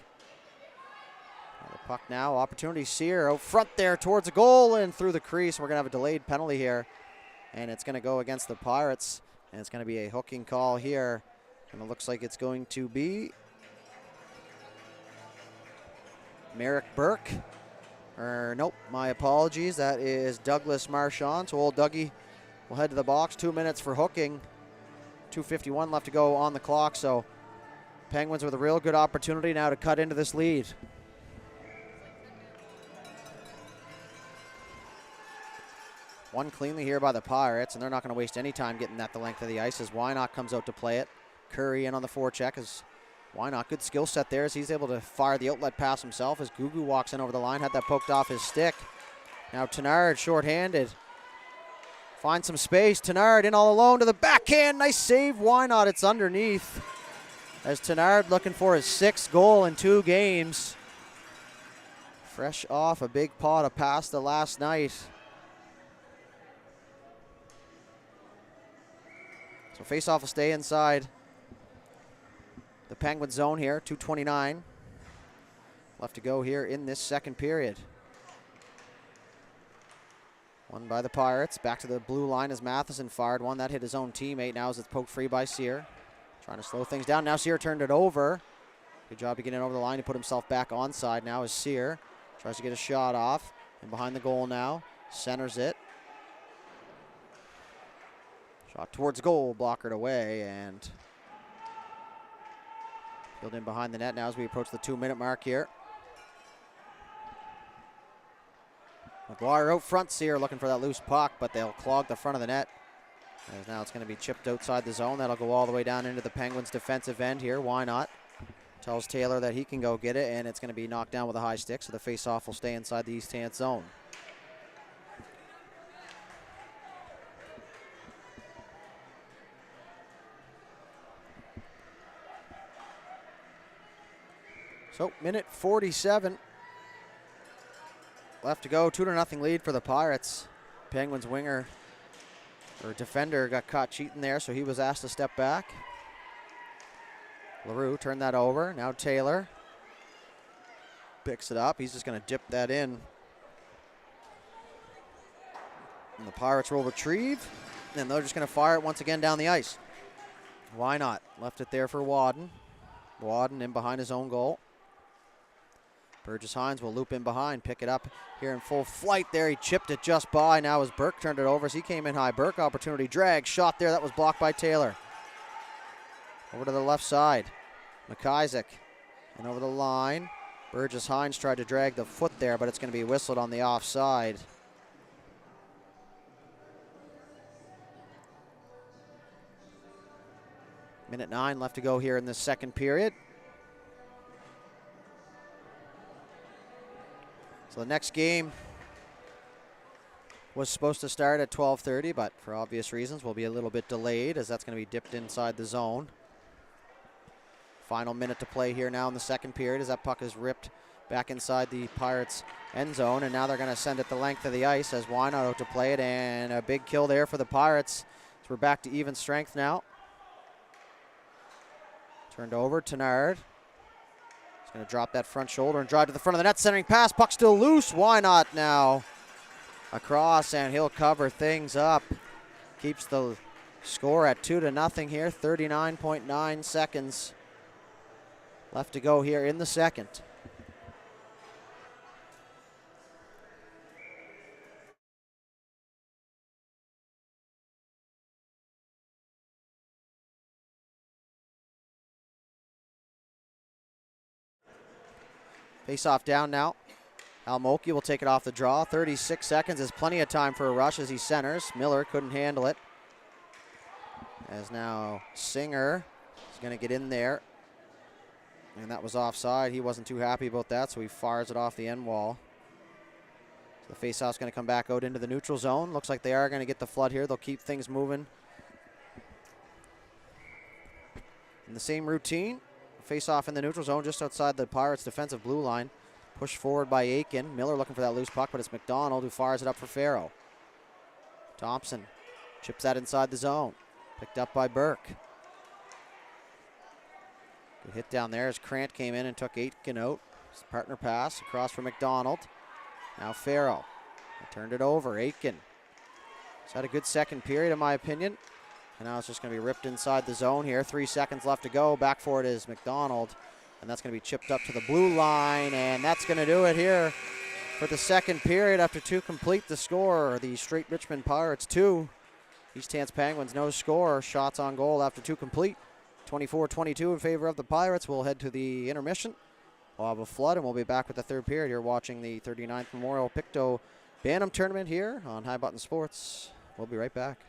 The puck now, opportunity, Sear out front there towards the goal and through the crease. We're going to have a delayed penalty here, and it's going to go against the Pirates, and it's going to be a hooking call here, and it looks like it's going to be Merrick Burke. Nope, my apologies. That is Douglas Marchand. So old Dougie will head to the box. 2 minutes for hooking. 2:51 left to go on the clock. So Penguins with a real good opportunity now to cut into this lead. One cleanly here by the Pirates, and they're not going to waste any time getting that the length of the ice as Wynot comes out to play it. Curry in on the forecheck as Wynot, good skill set there as he's able to fire the outlet pass himself as Gugu walks in over the line, had that poked off his stick. Now Tenard shorthanded. Finds some space. Tenard in all alone to the backhand. Nice save. Wynot, it's underneath. As Tenard looking for his 6th goal in 2 games. Fresh off a big pot of pasta last night. So face-off will stay inside the Penguin zone here. 2:29 left to go here in this second period. Won by the Pirates. Back to the blue line as Matheson fired one. That hit his own teammate now as it's poked free by Sear. Trying to slow things down. Now Sear turned it over. Good job to get in over the line. He put himself back onside now as Sear tries to get a shot off. And behind the goal now. Centers it. Shot towards goal, blockered away, and filled in behind the net now as we approach the 2-minute mark here. McGuire out front, Sear looking for that loose puck, but they'll clog the front of the net. As now it's going to be chipped outside the zone. That'll go all the way down into the Penguins' defensive end here. Why not? Tells Taylor that he can go get it, and it's going to be knocked down with a high stick, so the face-off will stay inside the East Hants zone. So, minute 47 left to go. 2-0 lead for the Pirates. Penguins winger or defender got caught cheating there, so he was asked to step back. LaRue turned that over. Now Taylor picks it up. He's just going to dip that in. And the Pirates will retrieve, and they're just going to fire it once again down the ice. Why not? Left it there for Wadden. Wadden in behind his own goal. Burgess Hines will loop in behind, pick it up here in full flight there. He chipped it just by. Now as Burke turned it over as he came in high. Burke opportunity, drag, shot there. That was blocked by Taylor. Over to the left side. McIsaac. And over the line. Burgess Hines tried to drag the foot there, but it's going to be whistled on the offside. Minute 9 left to go here in the second period. So the next game was supposed to start at 12:30, but for obvious reasons will be a little bit delayed as that's going to be dipped inside the zone. Final minute to play here now in the second period as that puck is ripped back inside the Pirates' end zone, and now they're going to send it the length of the ice as Wynot out to play it, and a big kill there for the Pirates. So we're back to even strength now. Turned over, Tenard. He's going to drop that front shoulder and drive to the front of the net. Centering pass, puck still loose. Wynot now across, and he'll cover things up. Keeps the score at 2-0 here. 39.9 seconds left to go here in the second. Face-off down now. Almoki will take it off the draw. 36 seconds is plenty of time for a rush as he centers. Miller couldn't handle it. As now Singer is going to get in there. And that was offside. He wasn't too happy about that, so he fires it off the end wall. So the face-off's going to come back out into the neutral zone. Looks like they are going to get the flood here. They'll keep things moving in the same routine. Face-off in the neutral zone just outside the Pirates' defensive blue line. Pushed forward by Aiken. Miller looking for that loose puck, but it's McDonald who fires it up for Farrow. Thompson chips that inside the zone. Picked up by Burke. Good hit down there as Krant came in and took Aitken out. His partner pass across for McDonald. Now Farrow. Turned it over. Aitken. He's had a good second period in my opinion. And now it's just going to be ripped inside the zone here. 3 seconds left to go. Back for it is McDonald. And that's going to be chipped up to the blue line. And that's going to do it here for the second period. After two complete the score, the Strait Richmond Pirates 2. East Hants Penguins no score. Shots on goal after two complete. 24-22 in favor of the Pirates. We'll head to the intermission. We'll have a flood and we'll be back with the third period here watching the 39th Memorial Pictou Bantam Tournament here on High Button Sports. We'll be right back.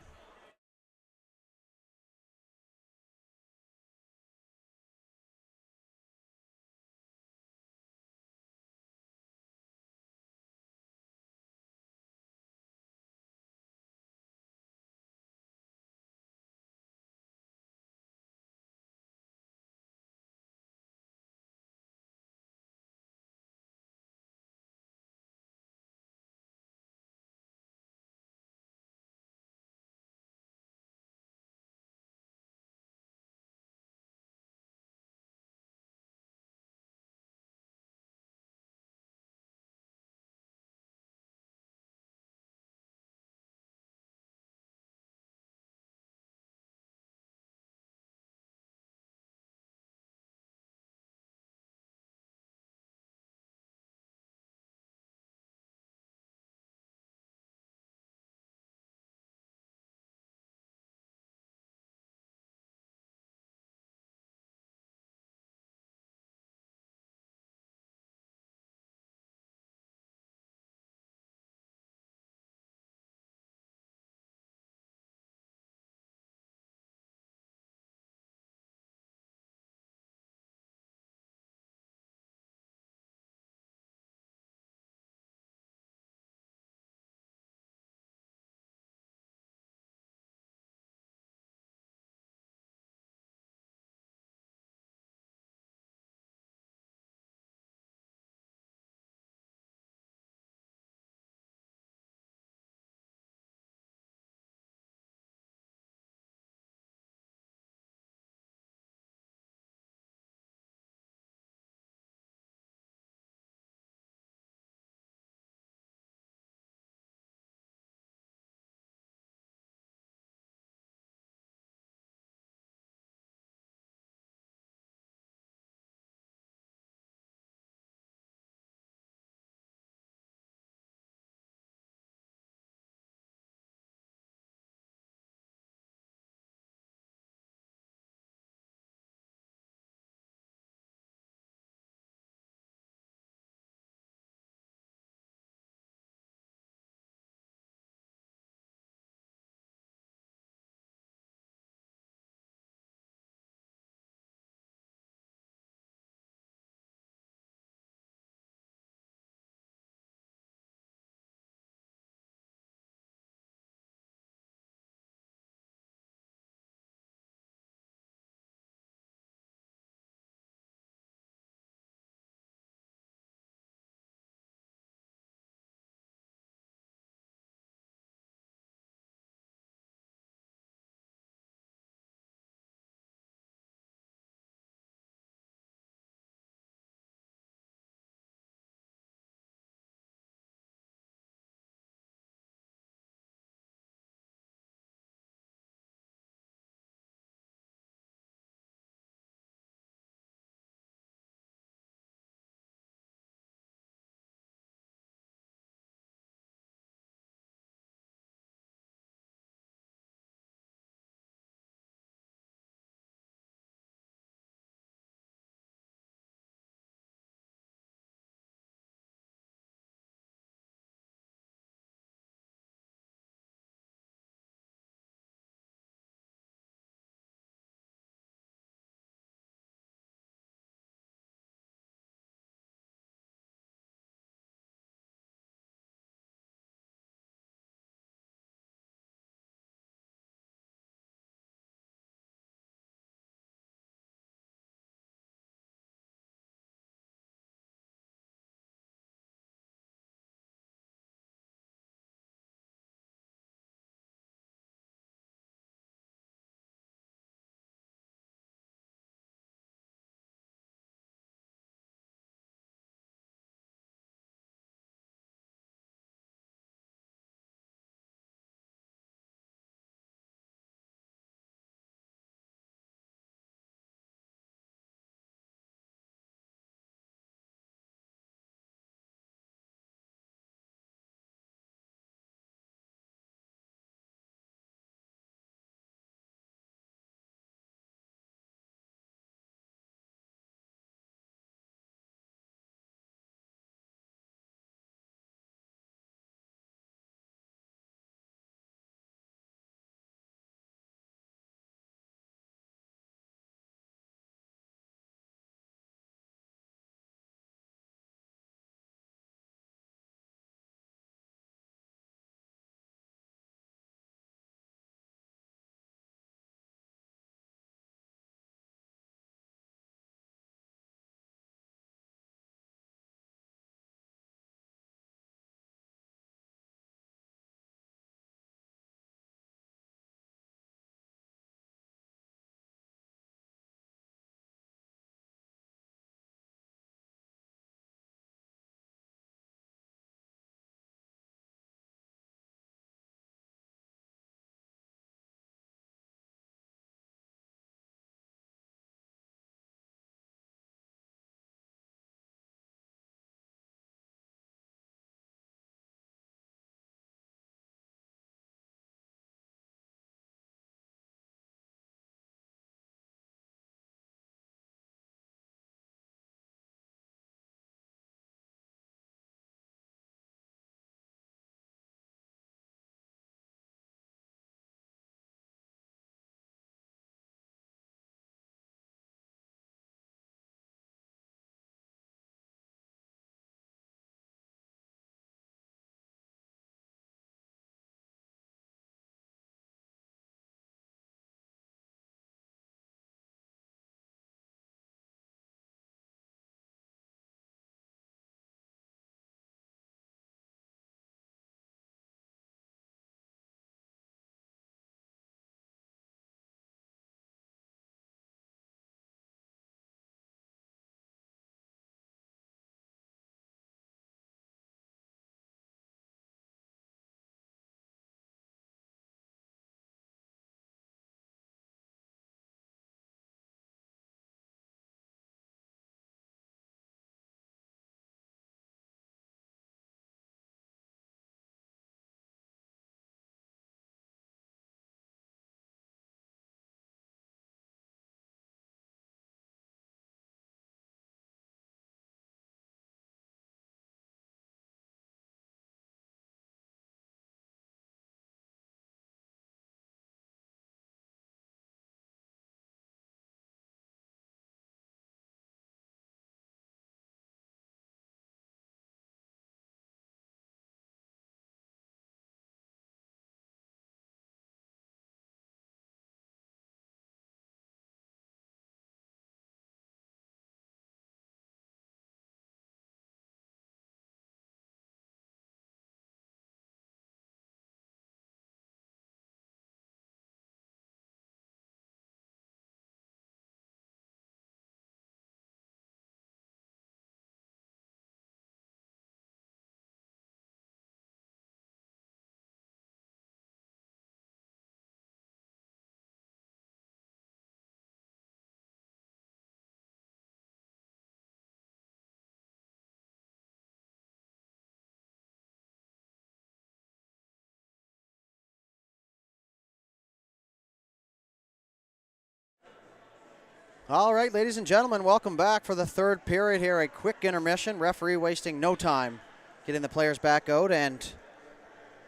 All right, ladies and gentlemen, welcome back for the third period here. A quick intermission. Referee wasting no time getting the players back out. And,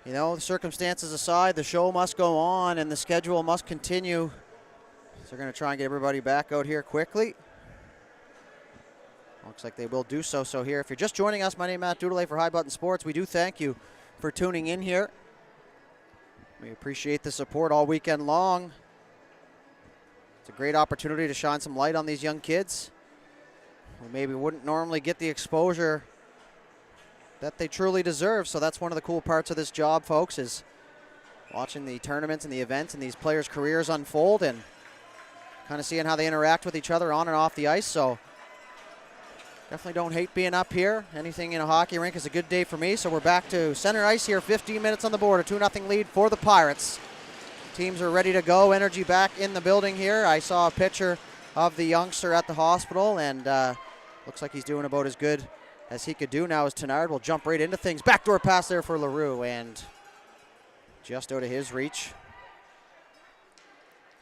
you know, the circumstances aside, the show must go on and the schedule must continue. So they're going to try and get everybody back out here quickly. Looks like they will do so. So here, if you're just joining us, my name is Matt Dudelay for High Button Sports. We do thank you for tuning in here. We appreciate the support all weekend long. It's a great opportunity to shine some light on these young kids who maybe wouldn't normally get the exposure that they truly deserve. So that's one of the cool parts of this job, folks, is watching the tournaments and the events and these players' careers unfold and kind of seeing how they interact with each other on and off the ice. So definitely don't hate being up here. Anything in a hockey rink is a good day for me. So we're back to center ice here, 15 minutes on the board, a 2-0 lead for the Pirates. Teams are ready to go. Energy back in the building here. I saw a picture of the youngster at the hospital, and looks like he's doing about as good as he could do now. As Tenard will jump right into things. Backdoor pass there for LaRue, and just out of his reach.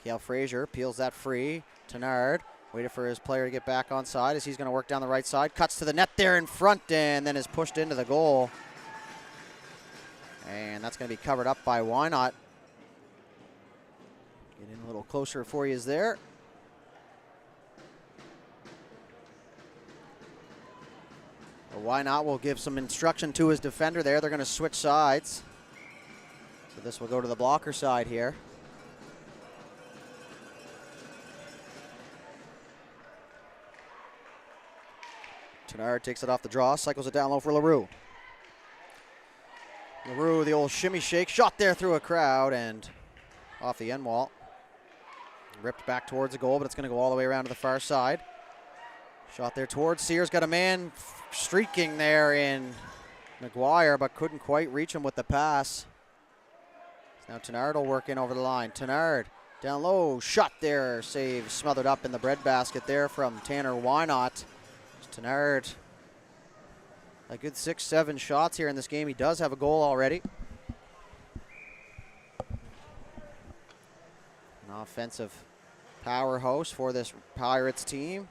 Cale Frazier peels that free. Tenard waited for his player to get back on side as he's going to work down the right side. Cuts to the net there in front, and then is pushed into the goal. And that's going to be covered up by Wynot. Get in a little closer for you there. Well, why not? We'll give some instruction to his defender there. They're going to switch sides. So this will go to the blocker side here. Tenard takes it off the draw, cycles it down low for LaRue. LaRue, the old shimmy shake, shot there through a crowd and off the end wall. Ripped back towards the goal, but it's going to go all the way around to the far side. Shot there towards Sears. Got a man streaking there in McGuire, but couldn't quite reach him with the pass. Now Tenard will work in over the line. Tenard down low. Shot there. Save smothered up in the breadbasket there from Tanner Wynot. Tenard, a good 6-7 shots here in this game. He does have a goal already. An offensive powerhouse for this Pirates team.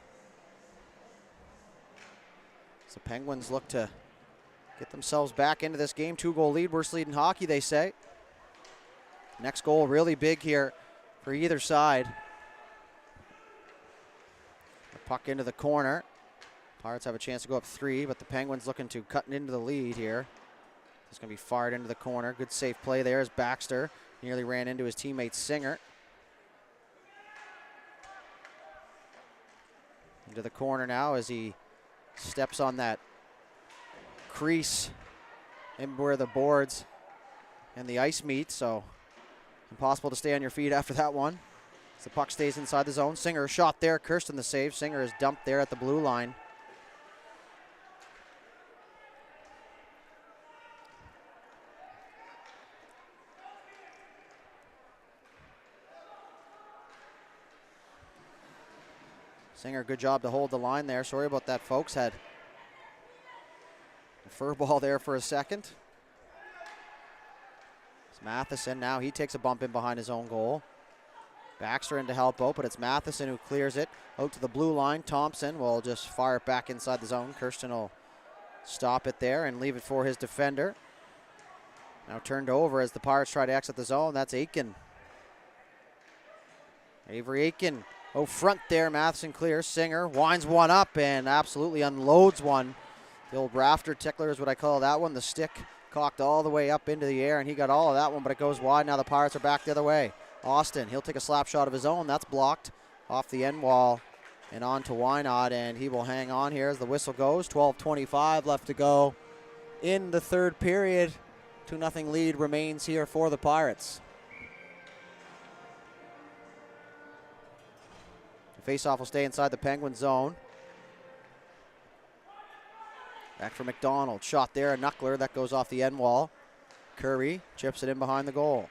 So Penguins look to get themselves back into this game. 2-goal lead, worst lead in hockey, they say. Next goal really big here for either side. The puck into the corner. Pirates have a chance to go up 3, but the Penguins looking to cut into the lead here. It's going to be fired into the corner. Good safe play there as Baxter nearly ran into his teammate Singer. Into the corner now as he steps on that crease in where the boards and the ice meet, so impossible to stay on your feet after that one. As the puck stays inside the zone. Singer shot there. Kirsten the save. Singer is dumped there at the blue line. Singer, good job to hold the line there. Sorry about that, folks. Had a fur ball there for a second. It's Matheson now. He takes a bump in behind his own goal. Baxter in to help out, but it's Matheson who clears it out to the blue line. Thompson will just fire it back inside the zone. Kirsten will stop it there and leave it for his defender. Now turned over as the Pirates try to exit the zone. That's Aitken. Avery Aitken. Oh, front there, Matheson clears. Singer winds one up and absolutely unloads one. The old rafter tickler is what I call that one. The stick cocked all the way up into the air, and he got all of that one, but it goes wide. Now the Pirates are back the other way. Austin, he'll take a slap shot of his own. That's blocked off the end wall and on to Wynot, and he will hang on here as the whistle goes. 12:25 left to go in the third period. 2-0 lead remains here for the Pirates. The faceoff will stay inside the Penguin zone. Back for McDonald. Shot there, a knuckler. That goes off the end wall. Curry chips it in behind the goal.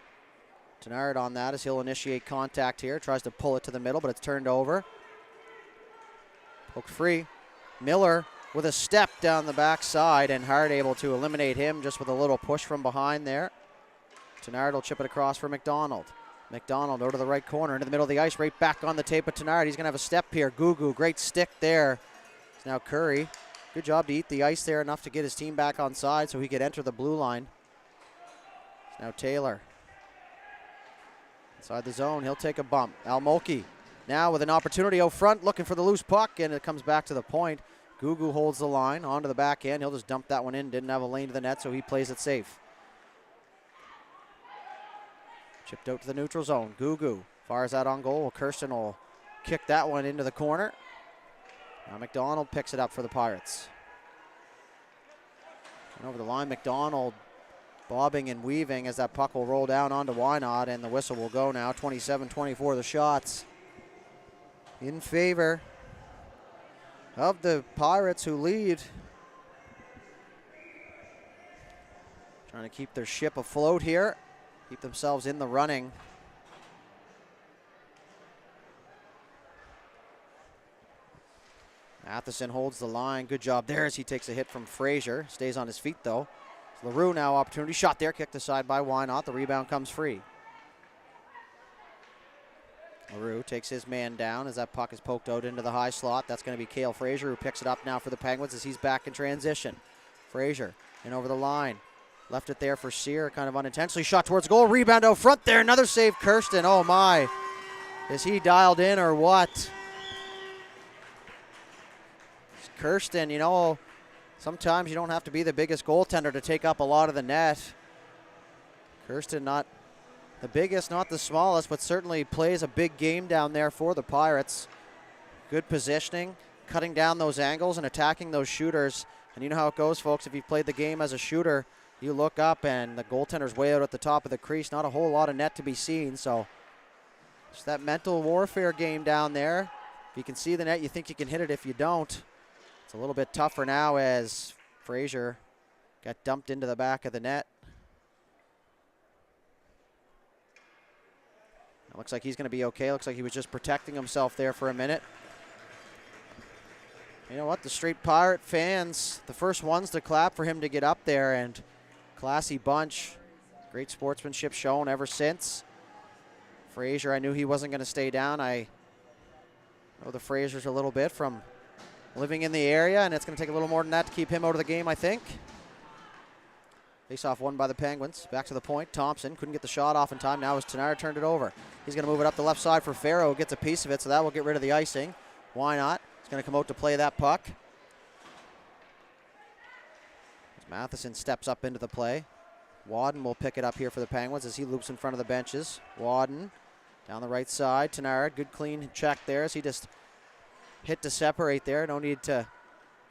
Tenard on that as he'll initiate contact here. Tries to pull it to the middle, but it's turned over. Poked free. Miller with a step down the backside, and Hart able to eliminate him just with a little push from behind there. Tenard will chip it across for McDonald. McDonald over to the right corner, into the middle of the ice, right back on the tape of Tenard. He's going to have a step here. Gugu, great stick there. It's now Curry. Good job to eat the ice there enough to get his team back on side so he could enter the blue line. It's now Taylor. Inside the zone, he'll take a bump. Almolke now with an opportunity out front, looking for the loose puck, and it comes back to the point. Gugu holds the line onto the backhand. He'll just dump that one in. Didn't have a lane to the net, so he plays it safe. Chipped out to the neutral zone. Gugu fires that on goal. Kirsten will kick that one into the corner. Now McDonald picks it up for the Pirates. And over the line, McDonald bobbing and weaving as that puck will roll down onto Wynot, and the whistle will go now. 27-24 the shots in favor of the Pirates, who lead. Trying to keep their ship afloat here. Keep themselves in the running. Matheson holds the line. Good job there as he takes a hit from Frazier. Stays on his feet though. LaRue now opportunity. Shot there, kicked aside by Wynot. The rebound comes free. LaRue takes his man down as that puck is poked out into the high slot. That's going to be Cale Frazier, who picks it up now for the Penguins as he's back in transition. Frazier in over the line. Left it there for Sear, kind of unintentionally. Shot towards goal. Rebound out front there. Another save, Kirsten. Oh my. Is he dialed in or what? Kirsten, you know, sometimes you don't have to be the biggest goaltender to take up a lot of the net. Kirsten, not the biggest, not the smallest, but certainly plays a big game down there for the Pirates. Good positioning, cutting down those angles and attacking those shooters. And you know how it goes, folks. If you've played the game as a shooter, you look up and the goaltender's way out at the top of the crease. Not a whole lot of net to be seen. So just that mental warfare game down there. If you can see the net, you think you can hit it. If you don't, it's a little bit tougher now as Frazier got dumped into the back of the net. It looks like he's going to be okay. Looks like he was just protecting himself there for a minute. You know what? The Strait Pirate fans, the first ones to clap for him to get up there, and classy bunch. Great sportsmanship shown ever since. Frazier, I knew he wasn't going to stay down. I know the Fraziers a little bit from living in the area, and it's going to take a little more than that to keep him out of the game, I think. Face-off won by the Penguins. Back to the point. Thompson couldn't get the shot off in time. Now as Tenard turned it over. He's going to move it up the left side for Farrow. Gets a piece of it, so that will get rid of the icing. Why not? He's going to come out to play that puck. As Matheson steps up into the play. Wadden will pick it up here for the Penguins as he loops in front of the benches. Wadden down the right side. Tenard, good clean check there as he just hit to separate there. No need to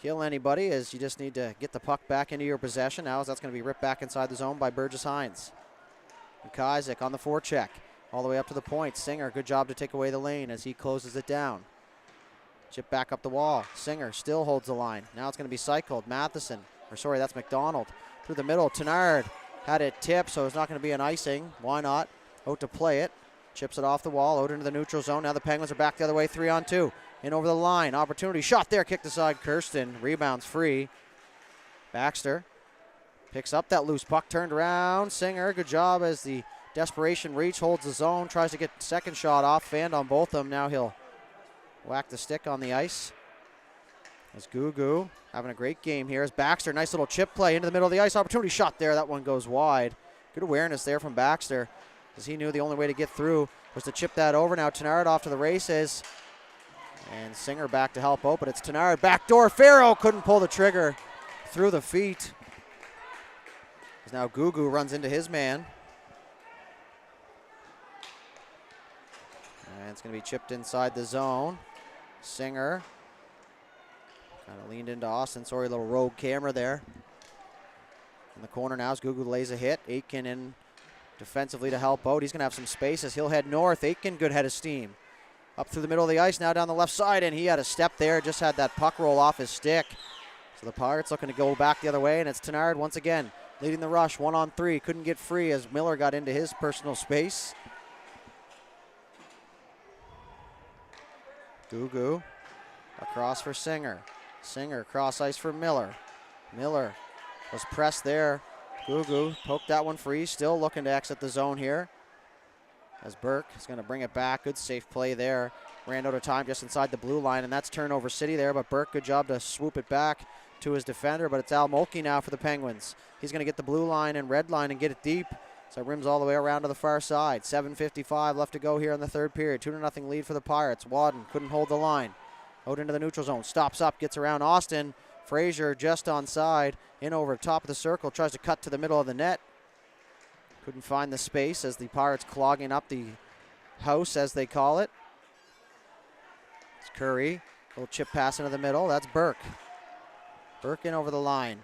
kill anybody, as you just need to get the puck back into your possession. Now as that's going to be ripped back inside the zone by Burgess Hines. Kajzik on the forecheck. All the way up to the point. Singer, good job to take away the lane as he closes it down. Chip back up the wall. Singer still holds the line. Now it's going to be cycled. Matheson, or sorry, that's McDonald. Through the middle, Tenard had it tipped, so it's not going to be an icing. Why not? Out to play it. Chips it off the wall, out into the neutral zone. Now the Penguins are back the other way, 3-on-2. In over the line, opportunity, shot there, kicked aside Kirsten. Rebounds free. Baxter picks up that loose puck, turned around. Singer, good job as the desperation reach, holds the zone, tries to get second shot off, fanned on both of them. Now he'll whack the stick on the ice. As Gugu having a great game here as Baxter, nice little chip play into the middle of the ice, opportunity, shot there, that one goes wide. Good awareness there from Baxter as he knew the only way to get through was to chip that over. Now Tenard off to the races. And Singer back to help out, but it's Tenard. Backdoor, Farrow couldn't pull the trigger through the feet. As now Gugu runs into his man. And it's going to be chipped inside the zone. Singer kind of leaned into Austin. Sorry, a little rogue camera there. In the corner now as Gugu lays a hit. Aitken in defensively to help out. He's going to have some spaces. He'll head north. Aitken, good head of steam. Up through the middle of the ice, now down the left side, and he had a step there, just had that puck roll off his stick. So the Pirates looking to go back the other way, and it's Tenard once again leading the rush, 1-on-3. Couldn't get free as Miller got into his personal space. Gugu across for Singer. Singer cross ice for Miller. Miller was pressed there. Gugu poked that one free, still looking to exit the zone here. as Burke is going to bring it back. Good safe play there. Ran out of time just inside the blue line, and that's turnover city there, but Burke, good job to swoop it back to his defender, but it's Al Mulkey now for the Penguins. He's going to get the blue line and red line and get it deep. So it rims all the way around to the far side. 7:55 left to go here in the third period. 2-0 lead for the Pirates. Wadden couldn't hold the line. Out into the neutral zone. Stops up, gets around Austin. Frazier just onside. In over top of the circle. Tries to cut to the middle of the net. Couldn't find the space as the Pirates clogging up the house, as they call it. It's Curry. Little chip pass into the middle. That's Burke. Burke in over the line.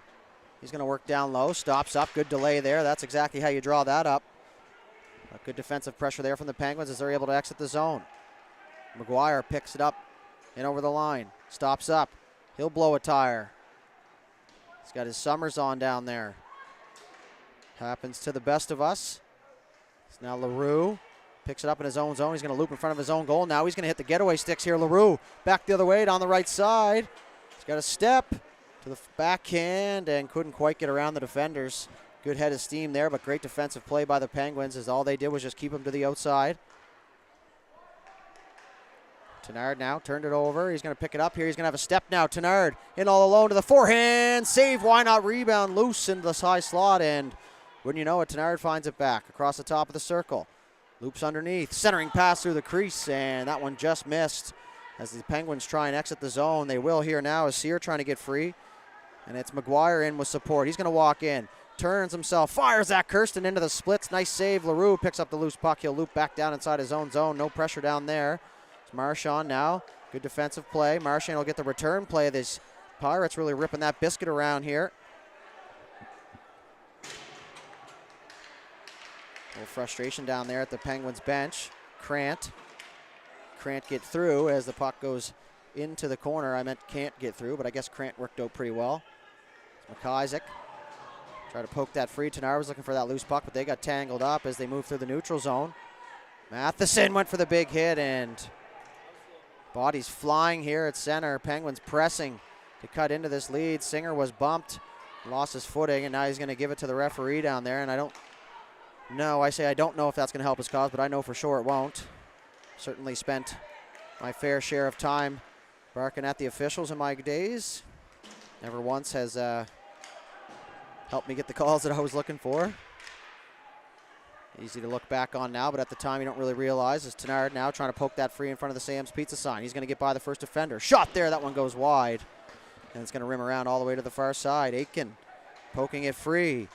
He's going to work down low. Stops up. Good delay there. That's exactly how you draw that up. A good defensive pressure there from the Penguins as they're able to exit the zone. McGuire picks it up and over the line. Stops up. He'll blow a tire. He's got his Summers on down there. Happens to the best of us. It's now LaRue. Picks it up in his own zone. He's going to loop in front of his own goal. Now he's going to hit the getaway sticks here. LaRue back the other way down the right side. He's got a step to the backhand and couldn't quite get around the defenders. Good head of steam there, but great defensive play by the Penguins as all they did was just keep him to the outside. Tenard now turned it over. He's going to pick it up here. He's going to have a step now. Tenard in all alone to the forehand. Save. Why not rebound? Loose into this high slot, and wouldn't you know it, Tenard finds it back across the top of the circle. Loops underneath. Centering pass through the crease, and that one just missed. As the Penguins try and exit the zone, they will here now as Sear trying to get free. And it's McGuire in with support. He's going to walk in. Turns himself. Fires at Kirsten into the splits. Nice save. LaRue picks up the loose puck. He'll loop back down inside his own zone. No pressure down there. It's Marchand now. Good defensive play. Marchand will get the return play. This Pirates really ripping that biscuit around here. A little frustration down there at the Penguins bench. Krant get through as the puck goes into the corner. I meant can't get through, but I guess Krant worked out pretty well. It's McIsaac. Try to poke that free. Tenard was looking for that loose puck, but they got tangled up as they moved through the neutral zone. Matheson went for the big hit, and bodies flying here at center. Penguins pressing to cut into this lead. Singer was bumped, lost his footing, and now he's going to give it to the referee down there. And I don't know if that's going to help his cause, but I know for sure it won't. Certainly spent my fair share of time barking at the officials in my days. Never once has helped me get the calls that I was looking for. Easy to look back on now, but at the time you don't really realize. As Tenard now trying to poke that free in front of the Sam's Pizza sign. He's going to get by the first defender. Shot there, that one goes wide. And it's going to rim around all the way to the far side. Aitken poking it free.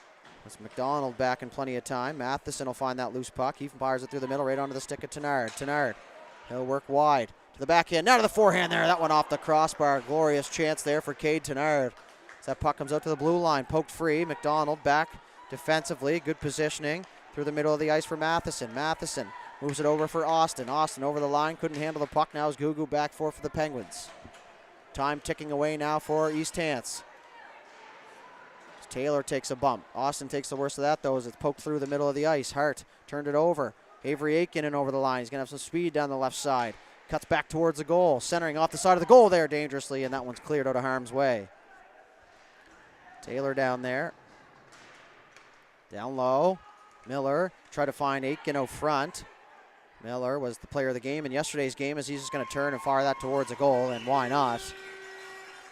That's McDonald back in plenty of time. Matheson will find that loose puck. He fires it through the middle right onto the stick of Tenard. Tenard, he'll work wide to the backhand. Now to the forehand there. That one off the crossbar. Glorious chance there for Cade Tenard. As that puck comes out to the blue line. Poked free. McDonald back defensively. Good positioning through the middle of the ice for Matheson. Matheson moves it over for Austin. Austin over the line. Couldn't handle the puck. Now is Gugu back for the Penguins. Time ticking away now for East Hants. Taylor takes a bump. Austin takes the worst of that, though, as it's poked through the middle of the ice. Hart turned it over. Avery Aitken in over the line. He's going to have some speed down the left side. Cuts back towards the goal. Centering off the side of the goal there dangerously, and that one's cleared out of harm's way. Taylor down there. Down low. Miller tried to find Aitken out front. Miller was the player of the game in yesterday's game as he's just going to turn and fire that towards a goal, and why not?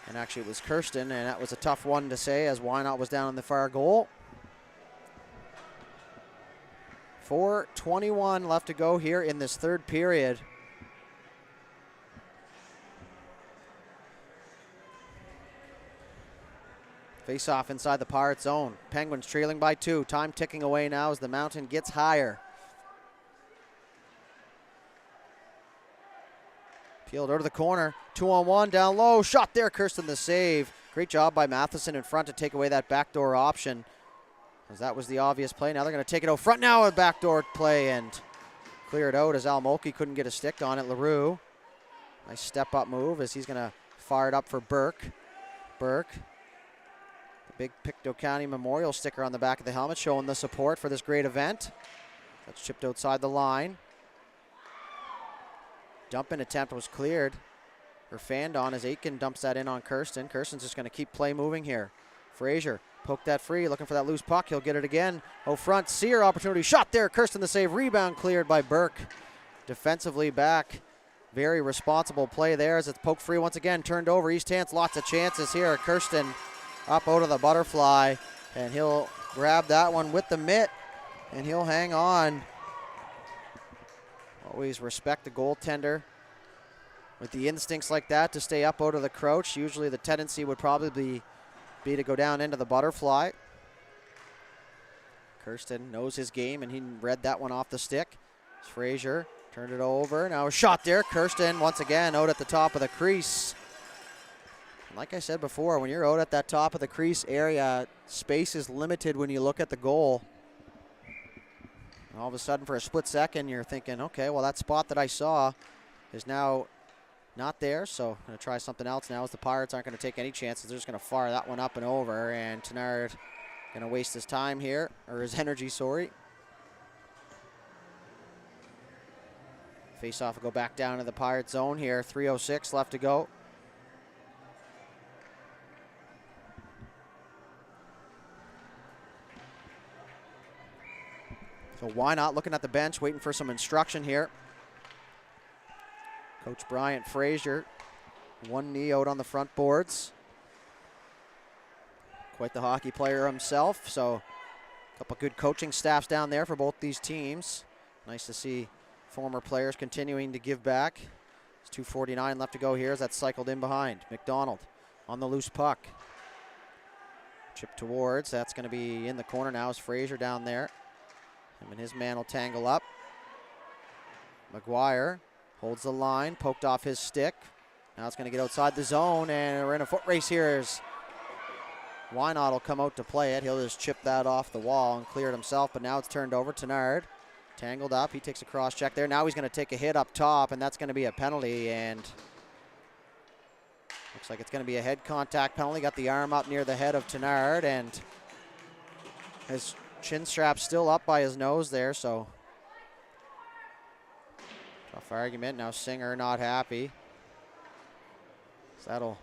And actually it was Kirsten, and that was a tough one to say as Wynot was down in the far goal. 4:21 left to go here in this third period. Face off inside the Pirates zone. Penguins trailing by 2. Time ticking away now as the mountain gets higher. Peeled out of the corner. 2-on-1 down low. Shot there. Kirsten the save. Great job by Matheson in front to take away that backdoor option, as that was the obvious play. Now they're going to take it out front now with backdoor play and clear it out as Al Mulkey couldn't get a stick on it. LaRue. Nice step up move as he's going to fire it up for Burke. Burke. The big Pictou County Memorial sticker on the back of the helmet showing the support for this great event. That's chipped outside the line. Dumping attempt was cleared or fanned on as Aitken dumps that in on Kirsten. Kirsten's just going to keep play moving here. Frazier poked that free, looking for that loose puck. He'll get it again. Oh, front, Sear opportunity. Shot there. Kirsten the save. Rebound cleared by Burke. Defensively back. Very responsible play there as it's poked free once again. Turned over. East Hants, lots of chances here. Kirsten up out of the butterfly, and he'll grab that one with the mitt, and he'll hang on. Always respect the goaltender with the instincts like that to stay up out of the crouch. Usually the tendency would probably be to go down into the butterfly. Kirsten knows his game, and he read that one off the stick. Frazier turned it over. Now a shot there. Kirsten once again out at the top of the crease. And like I said before, when you're out at that top of the crease area, space is limited when you look at the goal. And all of a sudden, for a split second, you're thinking, okay, well, that spot that I saw is now not there, so I'm going to try something else now as the Pirates aren't going to take any chances. They're just going to fire that one up and over, and Tenard going to waste his time here, or his energy, sorry. Face-off will go back down to the Pirate zone here. 3:06 left to go. So why not? Looking at the bench, waiting for some instruction here. Coach Bryant Frazier, one knee out on the front boards. Quite the hockey player himself, so a couple good coaching staffs down there for both these teams. Nice to see former players continuing to give back. There's 2:49 left to go here as that's cycled in behind. McDonald on the loose puck. Chip towards, that's going to be in the corner now as Frazier down there. Him and his man will tangle up. McGuire holds the line, poked off his stick. Now it's going to get outside the zone, and we're in a foot race here as Wynot will come out to play it. He'll just chip that off the wall and clear it himself, but now it's turned over. Tenard tangled up. He takes a cross check there. Now he's going to take a hit up top, and that's going to be a penalty, and looks like it's going to be a head contact penalty. Got the arm up near the head of Tenard, and his chin strap still up by his nose there, so tough argument. Now Singer not happy. So that'll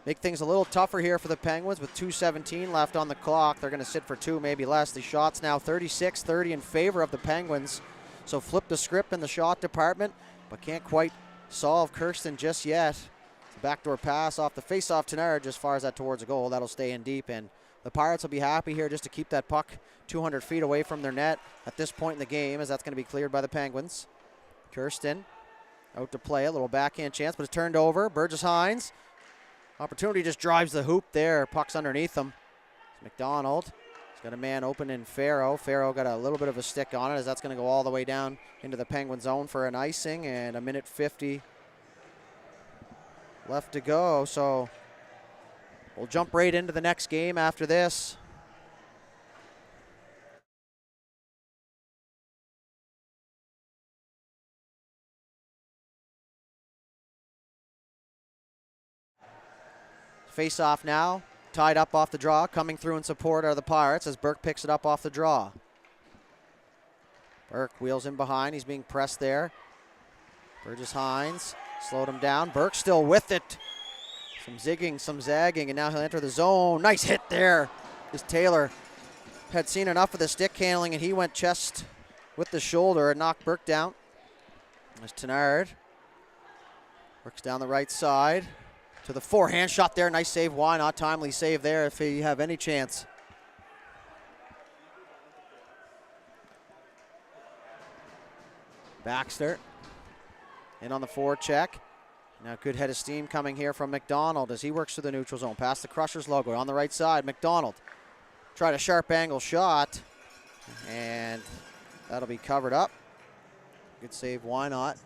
make things a little tougher here for the Penguins with 2:17 left on the clock. They're going to sit for two, maybe less. The shots now 36-30 in favor of the Penguins. So flip the script in the shot department, but can't quite solve Kirsten just yet. It's a backdoor pass off the face-off. Tenard just fires that towards a goal. That'll stay in deep, and the Pirates will be happy here just to keep that puck 200 feet away from their net at this point in the game, as that's going to be cleared by the Penguins. Kirsten out to play, a little backhand chance, but it's turned over. Burgess-Hines, opportunity, just drives the hoop there. Puck's underneath him. It's McDonald. He's got a man open in Farrow. Farrow got a little bit of a stick on it, as that's going to go all the way down into the Penguin zone for an icing, and a minute 50 left to go. So we'll jump right into the next game after this. Face off now, tied up off the draw. Coming through in support are the Pirates as Burke picks it up off the draw. Burke wheels in behind. He's being pressed there. Burgess-Hines slowed him down. Burke still with it. Some zigging, some zagging, and now he'll enter the zone. Nice hit there. As Taylor had seen enough of the stick handling, and he went chest with the shoulder and knocked Burke down. There's Tenard. Works down the right side. To the forehand shot there. Nice save. Why not? Timely save there if you have any chance. Baxter in on the forecheck. Now good head of steam coming here from McDonald as he works to the neutral zone. Past the Crushers logo on the right side. McDonald tried a sharp angle shot, and that'll be covered up. Good save. Why not?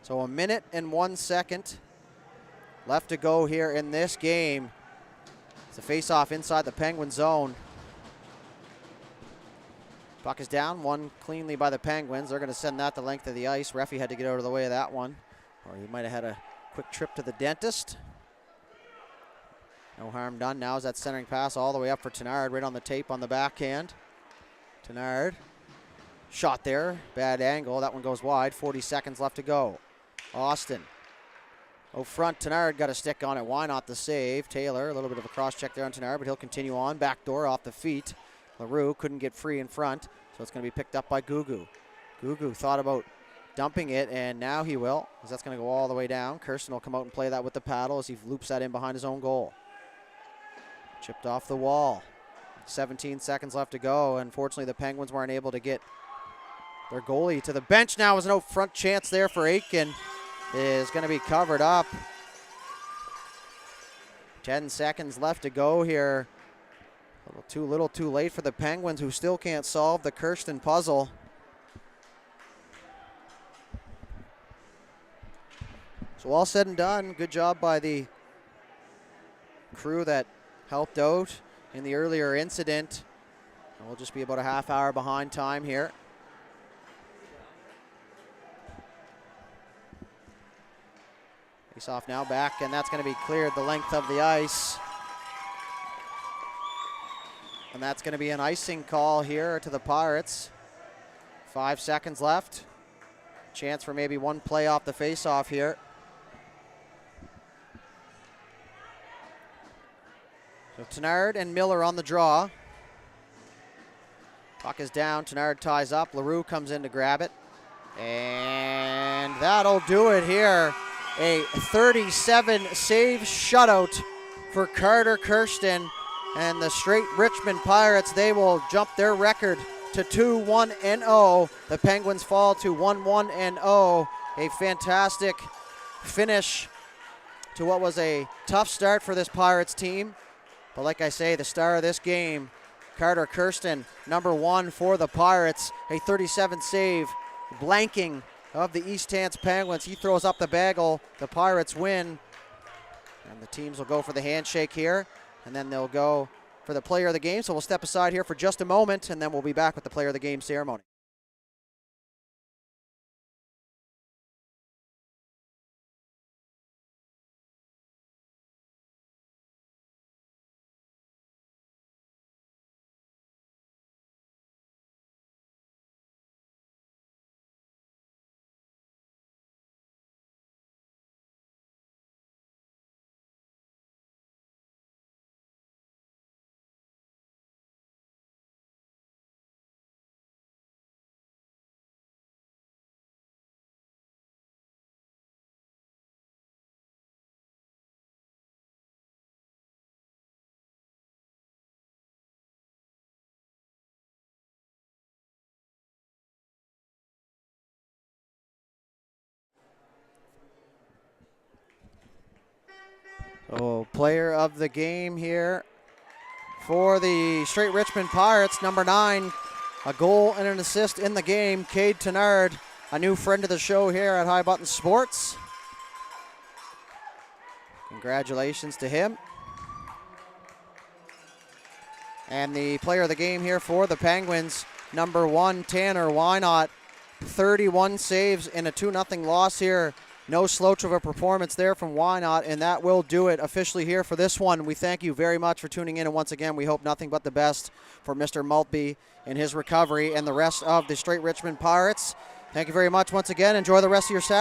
So 1 minute and 1 second left to go here in this game. It's a face-off inside the Penguin zone. Puck is down, won cleanly by the Penguins. They're going to send that the length of the ice. Referee had to get out of the way of that one, or he might have had a quick trip to the dentist. No harm done. Now is that centering pass all the way up for Tenard, right on the tape on the backhand. Tenard, shot there, bad angle. That one goes wide. 40 seconds left to go. Austin Oh, front, Tenard got a stick on it. Why not the save? Taylor, a little bit of a cross check there on Tenard, but he'll continue on. Backdoor off the feet. LaRue couldn't get free in front, so it's going to be picked up by Gugu. Gugu thought about dumping it, and now he will, because that's going to go all the way down. Kirsten will come out and play that with the paddle as he loops that in behind his own goal. Chipped off the wall. 17 seconds left to go. Unfortunately, the Penguins weren't able to get their goalie to the bench now. Was no front chance there for Aitken. Is going to be covered up. 10 seconds left to go here. A little too late for the Penguins, who still can't solve the Kirsten puzzle. So all said and done, good job by the crew that helped out in the earlier incident. And we'll just be about a half hour behind time here. Face off now back, and that's going to be cleared the length of the ice. And that's going to be an icing call here to the Pirates. 5 seconds left. Chance for maybe one play off the face-off here. So Tenard and Miller on the draw. Puck is down, Tenard ties up, LaRue comes in to grab it. And that'll do it here. A 37 save shutout for Carter Kirsten, and the Strait Richmond Pirates, they will jump their record to 2-1-0. The Penguins fall to 1-1-0. A fantastic finish to what was a tough start for this Pirates team. But like I say, the star of this game, Carter Kirsten, number 1 for the Pirates. A 37 save blanking of the East Hants Penguins. He throws up the bagel. The Pirates win. And the teams will go for the handshake here. And then they'll go for the player of the game. So we'll step aside here for just a moment, and then we'll be back with the player of the game ceremony. So player of the game here for the Strait Richmond Pirates, number 9, a goal and an assist in the game, Cade Tenard, a new friend of the show here at High Button Sports. Congratulations to him. And the player of the game here for the Penguins, number 1, Tanner Wynot, 31 saves in a 2-0 loss here. No slouch of a performance there from Wynot, and that will do it officially here for this one. We thank you very much for tuning in, and once again, we hope nothing but the best for Mr. Maltby in his recovery and the rest of the Strait Richmond Pirates. Thank you very much once again. Enjoy the rest of your Saturday.